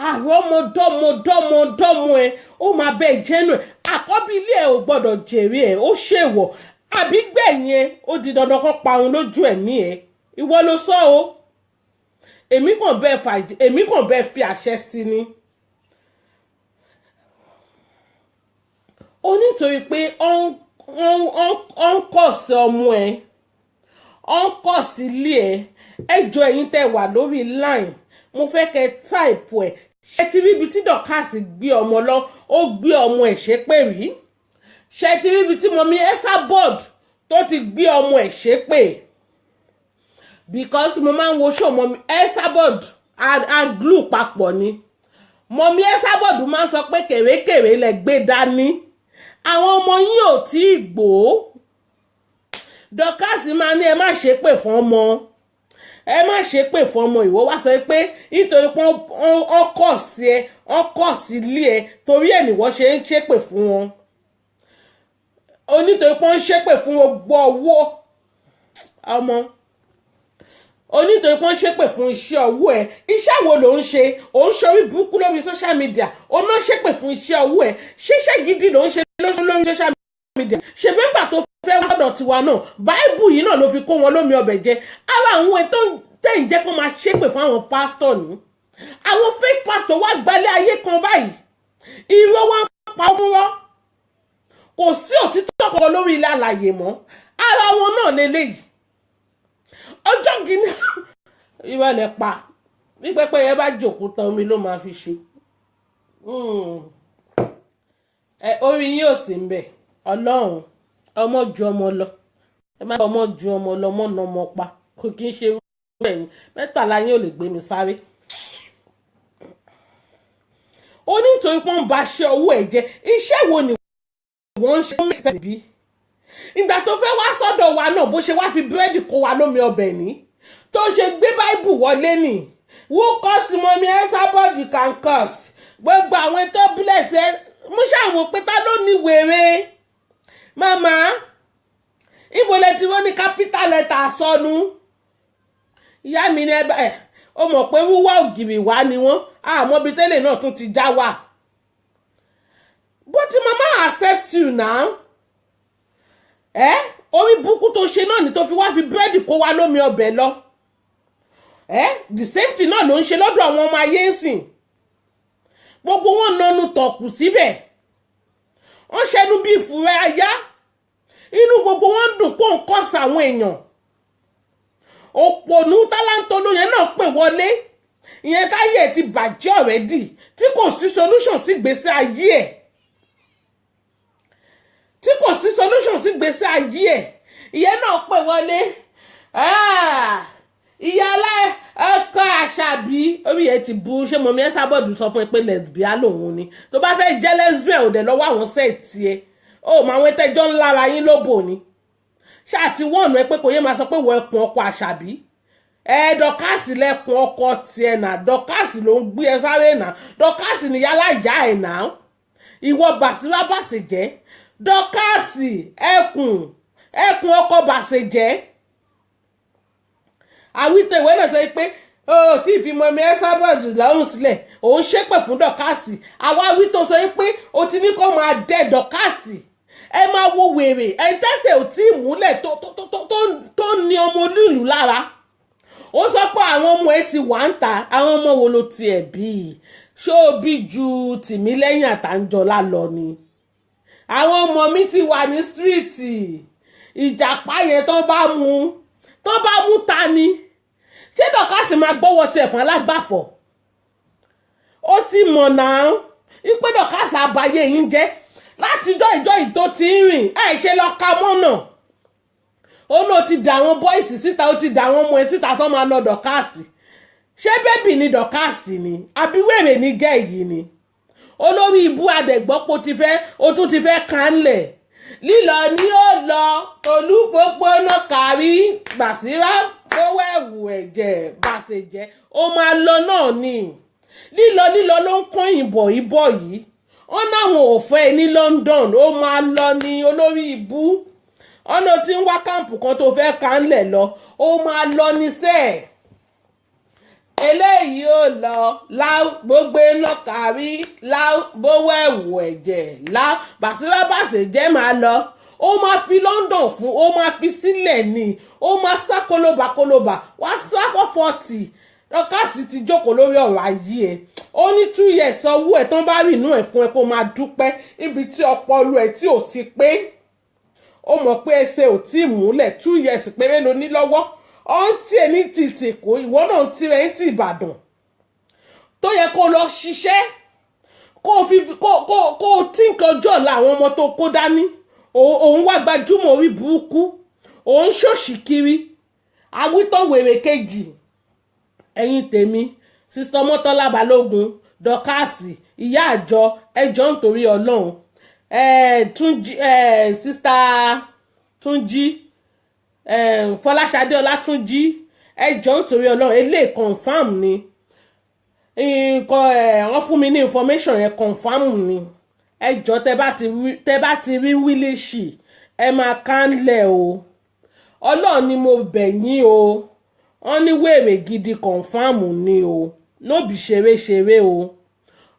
àrọ́mọdọ́mọ ẹ ó máa bẹ jẹ́nu ẹ̀ àkọ́bí ilé ẹ̀ ò gbọ́dọ̀ jèrè ẹ̀ ó ṣèwọ̀ àbí gbẹ̀yìn ó di dandan kan parun lójú ẹ̀mí ẹ̀ ìwọ ló sọ o èmi kàn bẹ́ẹ̀ fi àṣẹ sí ni. ó nítorí pé ó ń kọ̀ sí ọmọ ẹ̀ ó ń kọ̀ sí ilé ẹ̀ ẹjọ́ ẹ̀yin tẹ́ wà lórí line mo fẹ́ kẹ́ táìpù ẹ̀ ṣe ti rí ibi tí Dorcas gbé ọmọ lọ ó gbé ọmọ ẹ̀ ṣépè rí ṣe ti rí ibi tí mọ̀mí Esabod tó ti gbé ọmọ ẹ̀ ṣépè because mo máa ń wo show mọ̀mí Esabod and glue papọ̀ ni mọ̀mí Esabod máa ń sọ pé kèrèkèrè lẹ gbé dání àwọn ọmọ yín ò tí ì gbó Dorcas máa ní ẹ má ṣépè fún ọmọ ìwọ wá sọ pé nítorí pé ọkọ̀ sí ẹ ọkọ̀ sí ilé ẹ torí ẹ̀ nìwọ ṣe ń ṣépè fún wọn onítorí pé ń ṣépè fún gbogbo ọwọ́ ọmọ onítorí pé ń ṣépè fún iṣẹ́ ọwọ́ ẹ iṣẹ́ wo ló ń ṣe òun ṣorí burúkú lórí social media òun náà ṣépè fún iṣẹ́ ọwọ́ ẹ ṣíṣẹ́ gidi ló ń ṣe lórí social media ṣèbí ńgbà tó fẹ́ wá sọ́dọ̀ tiwa náà báíbù yìí náà ló fi kó wọn lómi ọbẹ̀ jẹ ara àwọn ètò tẹ̀yìn jẹ́ kó máa ṣépè fún àwọn pásítọ̀ ní àwọn fake pastor wá gbalẹ̀ ayé kan báyìí irọ́ wá ń pa fúnrọ́ kò sí òtítọ́ kan lórí ilé alàyè mọ́ ara wọn náà lélẹ́yìí ọjọ́ gíní ìrọ̀lẹ́ pa bí pẹ́pẹ́ yẹn bá jòkó tán omi ló máa fi ṣe orí yín ò sí ń bẹ̀ ọlọ́run ọmọ ju ọmọ lọ ẹ má ọmọ ju ọmọ lọ mọ́ nà ọmọ pa kò kí ń ṣe irú ẹ̀yìn mẹ́tàlá yín ò lè gbé mi sáré ó ní nítorí pé wọ́n ń ba ṣe owó ẹ̀ jẹ́ iṣẹ́ wo ni wọ́n ń ṣe fún mẹ́sẹ̀ bí ìgbà tó fẹ́ wá sọ́dọ̀ wa náà bó ṣe wá fi búrẹ́dì kó wa lómi ọbẹ̀ ní tó ṣe gbé báìbù wọlé nì who curse mọ̀mí Esabod can curse gbogbo àwọn tó bless ẹ mú ṣàwọn pé ta ló ní wèrè màmá ibo lẹ ti wọ́n ní capital letter sọnù ìyá mi ní ẹ ó mọ̀ pé wúwá ògiri wá ni wọ́n àmọ́ bíi tẹ́lẹ̀ náà tún ti já wà but mama accept you now orí burúkú tó ṣe náà ni tó fi wá fi búrẹ́dì kó wa lómi ọbẹ̀ lọ the same thing náà ló ń ṣe lọ́dọ̀ àwọn ọmọ ayé ń sìn gbogbo wọn nanu tọ̀kù síbẹ̀ wọ́n ṣẹnu bí ìfúrẹ́ ayá inú gbogbo wọn dùn pọ̀ ń kọ́sà àwọn èèyàn òpònú tálántolú yẹn náà pè wọlé ìyẹn táyé ẹ̀ ti bàjẹ́ already tí kò sí solution sí gbèsè ayé ẹ̀ ìyẹn náà pè wọlé ìyá ọkọ Àṣàbí orí ẹ̀ ti bu ṣé mọ̀mí Esabod sọ fún ẹ pé lesbian lòun ni tó bá fẹ́ jẹ́ lesbian ò dẹ̀ lọ́wọ́ àwọn sẹ́ẹ̀tì ẹ ó mọ àwọn ẹtẹjọ́ ńlára yín lóbò ni ṣáà ti wọ́ọ̀nù ẹ pé kò yé máa sọ pé wọ́n ẹkùn ọkọ Àṣàbí Dorcas lẹ́kùn ọkọ tiẹ̀ náà Dorcas ló ń gbé ẹ sáré náà Dorcas ni yálà ìyá ẹ̀ náà ìwọ Bàṣírá Bàṣẹ̀jẹ́ Dorcas ẹkùn ọkọ Bàṣẹ̀jẹ́ àwítẹ̀ ìwé náà sọ pé ó tí fi mọ̀mí Esabod lọ́rùn sílẹ̀ òun ṣépè fún Dorcas àwa àwítọ̀ sọ pé ó ti ní kó máa dẹ́ Dorcas ẹ máa wo wèrè ẹni tẹ́sẹ̀ ò tí ì múlẹ̀ tó ní ọmọ olúùlú lára ó sọ pé àwọn ọmọ ẹ ti wà ń ta àwọn ọmọ wo ló tiẹ̀ bí ṣó bí ju Tìmílẹ́yìn àtàǹjọ́lá lọ ni àwọn ọmọ mi ti wà ní stíríìtì ìjàpá yẹn tó bá mú ta ni ṣé dọ̀kásì máa gbọ́wọ́ tiẹ̀ fún alágbàfọ̀ ó ti mọ̀ náà wípé dọ̀kásì àbáyé yín jẹ́ látijọ́ ìjọ ìtó ti ń rìn ṣe lọ ka mọ́nà ó náà ti dà àwọn bọ́ìsì síta ó ti dà àwọn ọmọ ẹ̀ síta tó máa ná dọ̀kásì ṣé bébì ni dọ̀kásì ni àbí wèrè ní gẹ̀ẹ́yì ni olórí ibú adẹ̀gbọ́pọ̀ ó tún ti fẹ́ kánlẹ̀ lílọ ni ó lọ olúpópónà kárí Bàṣírá gbówó ẹ̀wù ẹ̀jẹ̀ bàṣẹ̀jẹ̀ ó máa lọ náà ni lílọ ló ń kọ́ ìbọ̀ ìbọ̀ yìí wọ́n náwọn ò fẹ́ ní London ó máa lọ ní olórí ibú ọ̀nà tí ń wá káàmpù kan tó fẹ́ kánlẹ̀ lọ ó máa lọ ní sẹ́ẹ̀ eléyìí ó lọ láò gbogbo iná kárí láò bówó ẹ̀wù ẹ̀jẹ̀ láò Bàṣírá bàṣẹ̀jẹ̀ máa lọ ó máa fi London fún ó máa fi sílẹ̀ ni ó máa sá kólóbà wá sá fọ́fọ́tì dọ̀kásì ti jókòó lórí ọ̀rọ̀ ayé ẹ̀ ó ní 2 years owó ẹ̀ tán bá rí inú ẹ̀ fún ẹ kó máa dúpẹ́ ibi tí ọpọlọ ẹ̀ tí ò ti pé ó mọ̀ pé ẹsẹ̀ ò tí ì múlẹ̀ 2 years péré ló ní lọ́wọ́ ó ń tí ẹ ní ti Èkó ìwọ náà ń tirẹ̀ ń ti Ìbàdàn tó yẹ kó lọ ṣiṣẹ́ kó tí nǹkan ọjọ́ ọ̀la àwọn ọmọ tó kó dání òun wá gbajúmọ̀ orí burúkú òun ṣòṣì kiri awítọ̀ wèrè kejì ẹ̀yin tèmi sista Ọmọ́tọ́lá Balógun dọ̀kásì ìyá àjọ ẹjọ́ nítorí Ọlọ́run sista Túnjí Fọláṣadé Ọlátúnjí ẹjọ́ nítorí Ọlọ́run eléyìí confam ni wọ́n fún mi ní information yẹn confam ni ẹjọ́ tẹ́ bá ti rí Wílíṣì ẹ máa kánlẹ̀ o Ọlọ́run ni mo bẹ̀ yín o wọ́n ní wèrè gidi confam ni o nóbì ṣeré o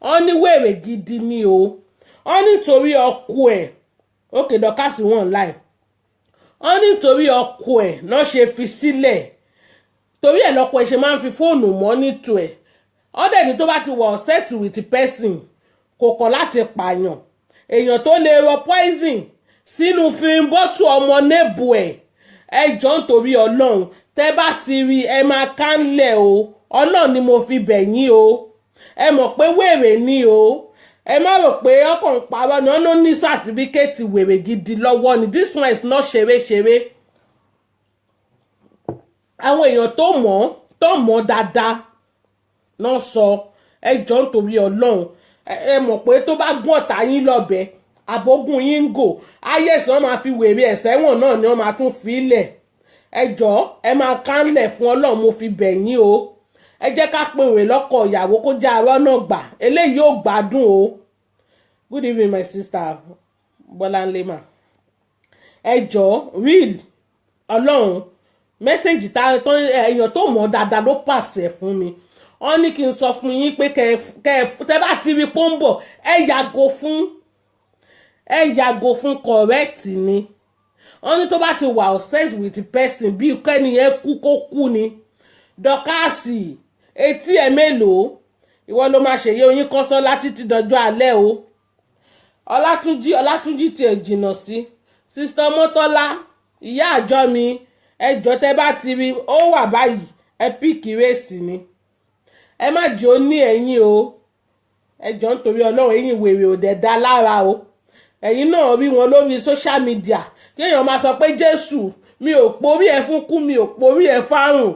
wọ́n ní wèrè gidi ni o wọ́n nítorí ọkọ ẹ̀ òkè dọ̀kásì wọn láì wọ́n nítorí ọkọ ẹ̀ náà ṣe fi sílẹ̀ torí ẹ̀ lọ́kọ ẹ̀ ṣe máa ń fi fóònù mọ́ nítò ẹ̀ wọ́n dẹ̀ ní tó bá ti wọ̀ obsessed with the person kò kọ̀ láti pààyàn èèyàn tó lè rọ poison sínú fíìm bọ́tù ọmọ nébù ẹ̀ ẹjọ́ nítorí Ọlọ́run tẹ́ bá ti rí ẹ máa kánlẹ̀ o Ọlọ́run ni mo fi bẹ̀ yín o ẹ mọ̀ pé wèrè ni o ẹ má rò pé ọkàn parọ́ ni wọ́n ló ní sàtífíkẹ́ẹ̀tì wèrè gidi lọ́wọ́ ni this one is not ṣeré àwọn èèyàn tó mọ̀ dáadáa náà sọ ẹjọ́ nítorí Ọlọ́run ẹ mọ̀ pé tó bá gún ọ̀tá yín lọ́bẹ àbógun yín ń gò ayẹ̀sán máa fi wèrè ẹ̀sẹ̀wọ̀n náà ni wọ́n máa tún fi lẹ̀ ẹjọ́ ẹ máa kánlẹ̀ fún Ọlọ́run mo fi bẹ̀ yín o ẹ jẹ́ ká pe òwe lọ́kọ ìyàwó kó já arọ́ náà gbà eléyìí ò gbádùn o good evening my sister Bọ́láńlé mà ẹjọ́ real Ọlọ́run mẹ́sẹ̀gì èèyàn tó mọ̀ dáadáa ló pàṣẹ fún mi wọ́n ní kí n sọ fún yín pé tẹ́ bá ti rí pọ́ńbọ̀ ẹ yàgò fún correct ni wọ́n ní tó bá ti wà obsessed with the person bí kẹ́niyẹn kú kó kú ni dọ̀kásì etí ẹ̀ mélòó ìwọ ló máa ṣèyí oyin kan sọ́lá títí dọjọ́ alẹ́ o Ọlátúnjí tiẹ̀ jìnnà sí sista Ọmọ́tọ́lá ìyá àjọ mi ẹjọ́ tẹ́ bá ti rí ó wà báyìí ẹ píìkì rèsì ni ẹ má jẹ́ ó ní ẹ̀yìn o ẹjọ́ nítorí Ọlọ́run ẹ̀yìn wèrè ò dẹ̀ dá lára o ẹ̀yin náà rí wọn lórí social media kéèyàn máa sọ pé Jésù mi ò porí ẹ fún kú mi ò porí ẹ fárùn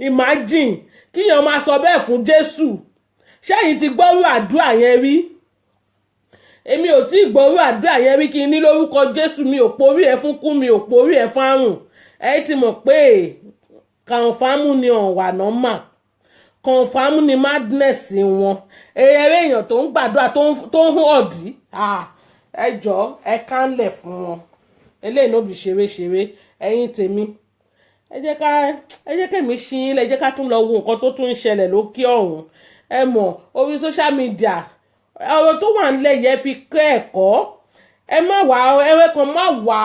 imagine kíyàn máa sọ bẹ́ẹ̀ fún Jésù ṣẹ́yìn ti gbọ́rú àdúrà yẹn rí èmi ò tí ì gbọ́rú àdúrà yẹn rí kí n ní lórúkọ Jésù mi ò porí ẹ fún kú mi ò porí ẹ fárùn ẹ ti mọ̀ pé kànfàmù ni ọ̀wà nọ́mà kànfàmù ni madness wọn eré èèyàn tó ń gbàdúrà tó ń hàn ọ̀dí ẹ jọ ẹ kánlẹ̀ fún wọn eléyìí ló bí ṣeré ẹ̀yin tèmi ẹ jẹ́ kẹ́mi ṣí yín lẹ jẹ́ ká tún lọ wo nǹkan tó tún ń ṣẹlẹ̀ lókè ọ̀hún ẹ mọ̀ orí social media ọ̀rọ̀ tó wà nílẹ̀ yẹn fi kẹ́ ẹ̀kọ́ ẹ má wá ẹwẹ́ kan má wá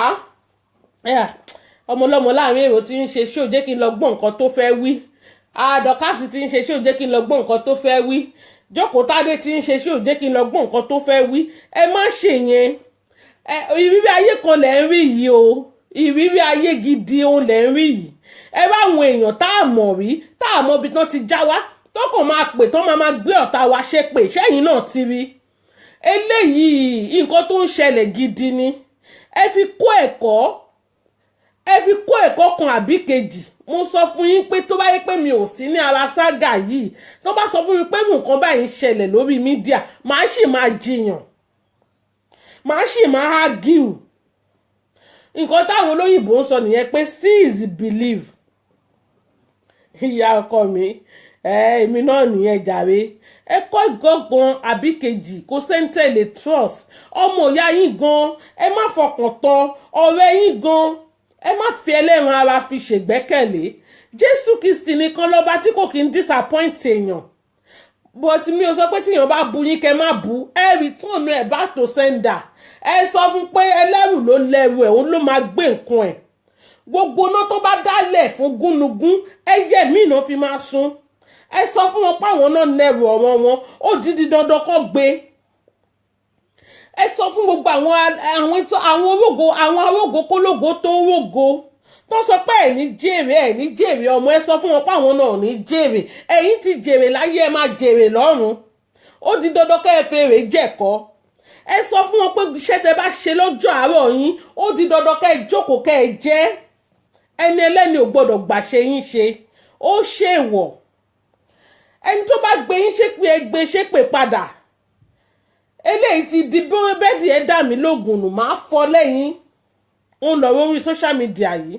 ọmọlọ́mọ láàrin èrò tí ń ṣe ṣó jẹ́ kí n lọ gbọ́ nǹkan tó fẹ́ wí Dọ̀kásì tí ń ṣe ṣó jẹ́ kí n lọ gbọ́ nǹkan tó fẹ́ wí Jókòó Tádé tí ń ṣe ṣé ò jẹ́ kí n lọ gbọ́ nǹkan tó fẹ́ wí. Ẹ má ṣe yẹn. Ìrírí ayé kan lẹ̀ ń rí yìí o, ìrírí ayé gidi òun lẹ̀ ń rí yìí. Ẹ bá àwọn èèyàn tá a mọ̀ rí, tá a mọ̀ ibi tán ti já wá, tó kàn máa pè tán máa gbé ọ̀tá wa ṣépè, ṣẹ́yìn náà ti rí. Eléyìí nǹkan tó ń ṣẹlẹ̀ gidi ni. Ẹ fi kó ẹ̀kọ́ kan àbí kejì. Mo sọ fún yín pé tó bá yẹ pé mi ò sí ní ara ságà yìí, tó bá sọ fún mi pé nǹkan báyìí ń ṣẹlẹ̀ lórí mídíà, màá sì máa jiyàn, màá sì máa argue. Nǹkan táwọn olóyìnbó ń sọ nìyẹn pé see is believe. Ìyá ọkọ mi, èmi náà nìyẹn jàre. Ẹ̀kọ́ ìgọ̀gàn àbí kejì kò sẹ́ńtẹ̀lẹ̀ trust. Ọmọ ìyá yín gan, ẹ má fọkàn tán. Ọ̀rẹ́ yín gan, ẹ má fi ẹlẹ́ran ara fi ṣègbẹ́kẹ̀lé. Jésù Kristi nìkan lọ́ba tí kò kí ń disappoint èèyàn. But mi ò sọ pé tíyàn bá bu yín kẹ́ má bu, ẹ return ẹ̀ back to sender. Ẹ sọ fún pé ẹlẹ́rù ló lẹ́rù ẹ̀, òun ló máa gbé nǹkan ẹ̀. Gbogbo iná tó bá dálẹ̀ fún gúnugún, ẹyẹ míì náà fi máa sun. Ẹ sọ fún wọn páwọn náà nẹrù ọ̀rọ̀ wọn, ó di dandan kó gbé. Ẹ sọ fún gbogbo àwọn arógo kólógo tó rógo tó sọ pé ẹ̀ní jèrè ọmọ. Ẹ sọ fún wọn páwọn náà ní jèrè. Ẹ̀yin ti jèrè láyé, ẹ máa jèrè lọ́run. Ó di dandan kẹ́ ẹ fèrè jẹ̀kọ́. Ẹ sọ fún wọn pé iṣẹ́ tẹ bá ṣe lọ́jọ́ àárọ̀ yín, ó di dandan kẹ́ ẹ jókòó kẹ́ ẹ jẹ́. Ẹni ẹlẹ́ni ò gbọ́dọ̀ gbàṣẹ yín ṣe, ó ṣèwọ̀. Ẹni tó bá gbé yín ṣépè, ẹ gbé ṣépè padà. Eléyìí ti di bẹ́ẹ̀dì ẹ dà mí lógun nù, máa fọ́ lẹ́yìn. Ó ń lọ lórí social media yìí.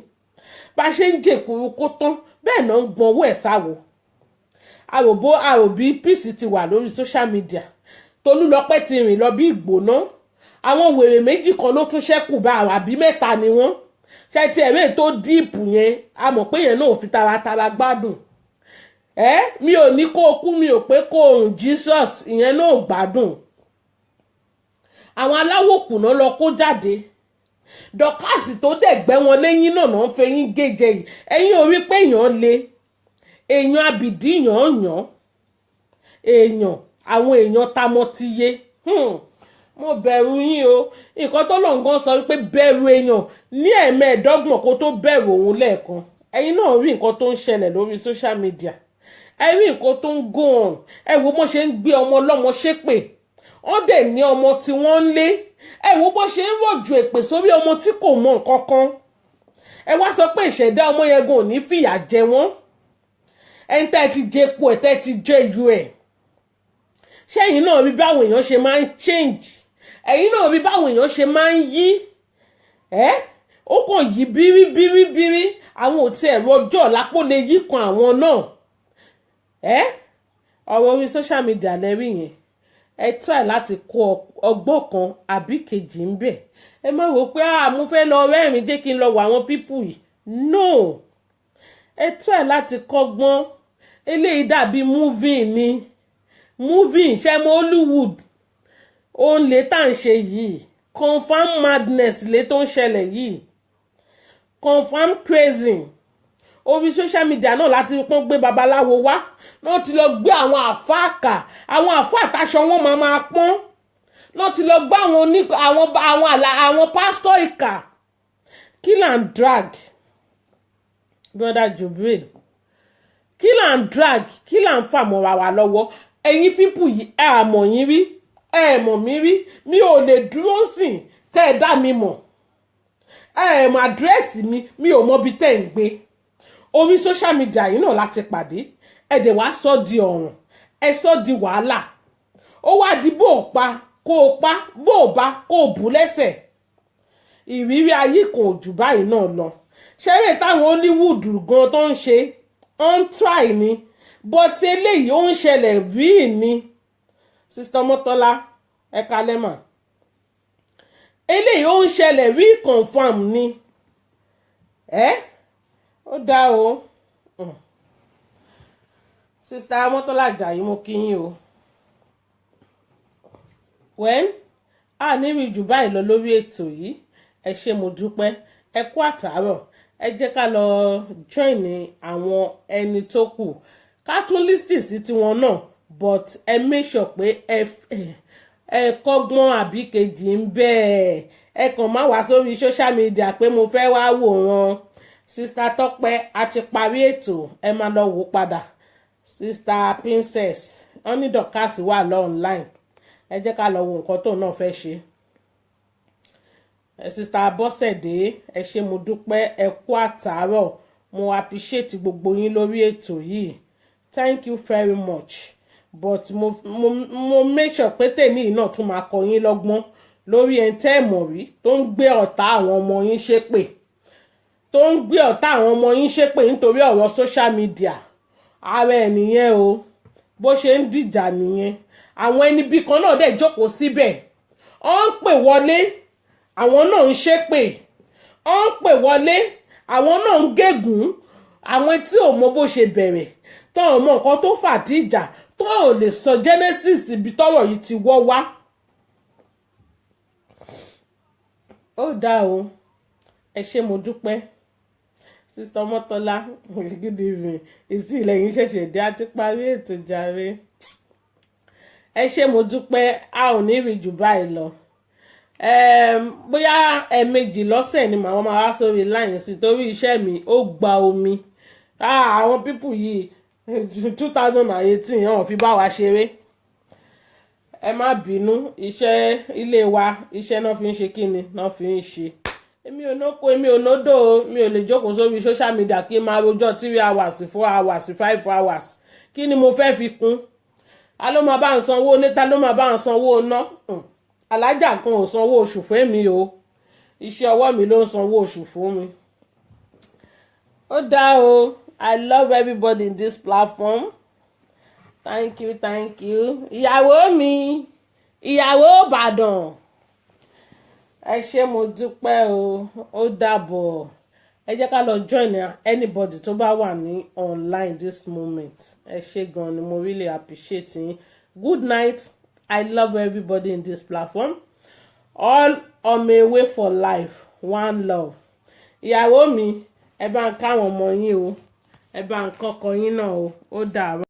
Bá ṣe ń jèkúrú kó tán, bẹ́ẹ̀ náà ń gbọ́n owó ẹ̀ sáwo. Àròbí Peace ti wà lórí social media. Tolúlọpẹ́ ti rìn lọ bí ìgbóná. Àwọn wèrè méjì kan ló tún ṣẹ́kù bá àwọn àbí mẹ́ta ni wọ́n. Ṣé ti ẹ̀rẹ́ tó díìpù yẹn, a mọ̀ pé yẹn náà ò fi taratara gbádùn. Mi ò ní kó o kú, mi ò pé kó o rùn Jesus, ìyẹn náà ò gbádùn. Àwọn aláwòkù náà lọ kó jáde. Dọ́kàsì tó dẹ̀gbẹ́ wọn lẹ́yìn náà ń fẹyín géje yìí. Ẹ̀yin ò rí pé èèyàn le, èèyàn abìdí yàn. Àwọn èèyàn tamọ́ ti yé. Mo bẹ̀rù yín o. Nǹkan tó lọ́ngàn sọ wípé bẹ̀rù èèyàn ní ẹ̀mẹ́ẹ̀dọ́gbọ̀n kó tó bẹ̀rù òun lẹ́ẹ̀kan. Ẹ̀yin náà rí nǹkan tó ń ṣẹlẹ̀ lórí social media. Ẹ rí nǹkan tó ń go on. Ẹ wo bó ṣe ń gbé ọmọ ọlọ́mọ ṣépè. Wọ́n dẹ̀ ní ọmọ tí wọ́n ń lé. Ẹ wo bó ṣe ń rọ̀jò èpè sórí ọmọ tí kò mọ nǹkan kan. Ẹ wá sọ pé ìṣẹ̀dá ọmọ yẹn gan ò ní fìyà jẹ wọ́n. Ẹni tẹ́ ti jẹ epo ẹ̀, tẹ́ ti jẹ ju ẹ̀. Ṣẹ́yìn náà rí báwọn èèyàn ṣe máa ń change. Ẹ̀yin náà rí báwọn èèyàn ṣe máa ń yí. Ó kàn yí bírí. Àwọn ò tiẹ̀ rọjọ́ lápò lè yí kan àwọn náà. Ọ̀rọ̀ orí social media lẹ́rí yẹn. Ẹ try láti kó ọgbọ́n kan àbí kejì ń bẹ̀. Ẹ má rò pé mo fẹ́ lọ rẹ́rìn jẹ́ kí n lọ wọ àwọn people yìí. No. Ẹ try láti kọ́gbọ́n. Eléyìí dàbí movie ni. Movie ṣe mo Hollywood. Òun lè tá ń ṣe yìí. Confirm madness lè tó ń ṣẹlẹ̀ yìí. Confirm crazy. Orí social media náà láti pọ́n gbé babaláwo wá. Náà ti lọ gbé àwọn àfáà kà. Àwọn àfáà àtàṣọ wọn máa pọ́n. Náà ti lọ gbé àwọn pásítọ̀ ìkà. Kill and drag. Brother Jubril. Kill and drag. Kill and fà mọ́ra wa lọ́wọ́. Ẹ̀yin pípù yìí mọ̀ yín rí. Mọ̀ mí rí. Mi ò lè dúró sìn kẹ́ ẹ dá mi mọ̀. Mọ̀ àdírẹ́sì mi ò mọ bí tẹ́ ń gbé. Orí social media yìí náà láti pàdé. Ẹ̀dẹ̀ wá sọ di ọ̀ràn. Ẹ sọ di wàhálà. Ó wá di bó o pa kó o pa, bó o bá kó o bù lẹ́sẹ̀. Ìrírí ayé kan ò jù báyìí náà lọ. Ṣẹ́rẹ́ táwọn Hollywood gan tó ń ṣe on try ni. But eléyìí ó ń ṣẹlẹ̀ rí ni. Sister Mọ́tọ́lá ẹ kalẹ́ mà. Eléyìí ó ń ṣẹlẹ̀ rí confirm ni. Ó dá o. Sister Mọ́tọ́lá Àjàyí mo kí yín o. A ní rí jù báyìí lọ lórí ètò yìí. Ẹ ṣé mo dúpẹ́. Ẹ kú àtàárọ̀. Ẹ jẹ́ ká lọ join àwọn ẹni tó kù. Ká tún lísìtì sí tiwọn náà but ẹ make sure pé ẹ kọ́gbọ́n àbí kejì ń bẹ́ẹ̀ ẹ kàn má wá sórí social media pé mo fẹ́ wá wòran sista Tọ́pẹ́ a ti parí ètò ẹ máa lọ wò padà sista Princess wọ́n ní Dorcas wà lọ online ẹ jẹ́ ká lọ wo nǹkan tó náà fẹ́ ṣe sista Bọ́sẹ̀dé ẹ ṣé mo dúpẹ́ ẹ kú àtàárọ̀ mo appreciate gbogbo yín lórí ètò yìí thank you very much but mo make sure pé tèmi náà tún máa kọ́ yín lọ́gbọ́n lórí ẹni tẹ́ ẹ̀ mọ̀ rí tó ń gbé ọ̀tá àwọn ọmọ yín ṣépè nítorí ọ̀rọ̀ social media ara ẹ̀ nìyẹn o bó ṣe ń dìjà nìyẹn àwọn ẹni bí kan náà dẹ̀ jókòó síbẹ̀ ó ń pè wọlé àwọn náà ń ṣépè ó ń pè wọlé àwọn náà ń gégùn àwọn tí ò mọ bó ṣe bẹ̀rẹ̀ tó ò mọ nǹkan tó fà tí ìjà tó ò lè sọ genesis ibi tọ́rọ̀ yìí ti wọ́ wá. ó dáa o ẹ ṣé mo dúpẹ́ sista Ọmọ́tọ́lá good evening ìsí ìlẹ̀yìn ṣẹ̀ṣẹ̀ dé àti parí ètò jàre ẹ ṣé mo dúpẹ́ a ò ní rí jù báyìí lọ bóyá ẹ̀ẹ̀mejì lọ́sẹ̀ ni màá máa wá sórí line sí torí iṣẹ́ mi ó gba omi àwọn pípù yìí 2018 wọn fi bá wa ṣeré ẹ má bínú iṣẹ́ ilé wa iṣẹ́ náà fi ń ṣe kíni náà fi ń ṣe èmi ò nóko èmi ò nódò mi ò lè jókòó sórí social media kí n máa rojọ́ 3 hours 4 hours 5 hours kí ni mo fẹ́ fi kún ta ló máa bá ń sanwó ní ta ló máa bá ń sanwó ná alájà kan ò sanwó oṣù fún mi o iṣẹ́ ọwọ́ mi ló ń sanwó oṣù fún mi. ó dáa o I love everybody in this platform thank you ìyàwó mi ìyàwó Ìbàdàn ẹ ṣé mo dúpẹ́ o ó dàbọ̀ ẹ jẹ́ ká lọ join anybody tó bá wà ní online this moment ẹ ṣé gan ni mo really appreciate yín good night I love everybody in this platform all on my way for life one love ìyàwó mi ẹ bá ń káwọn ọmọ yín o ẹ bá ń kọ́kọ́ yín náà o ó dàárọ̀.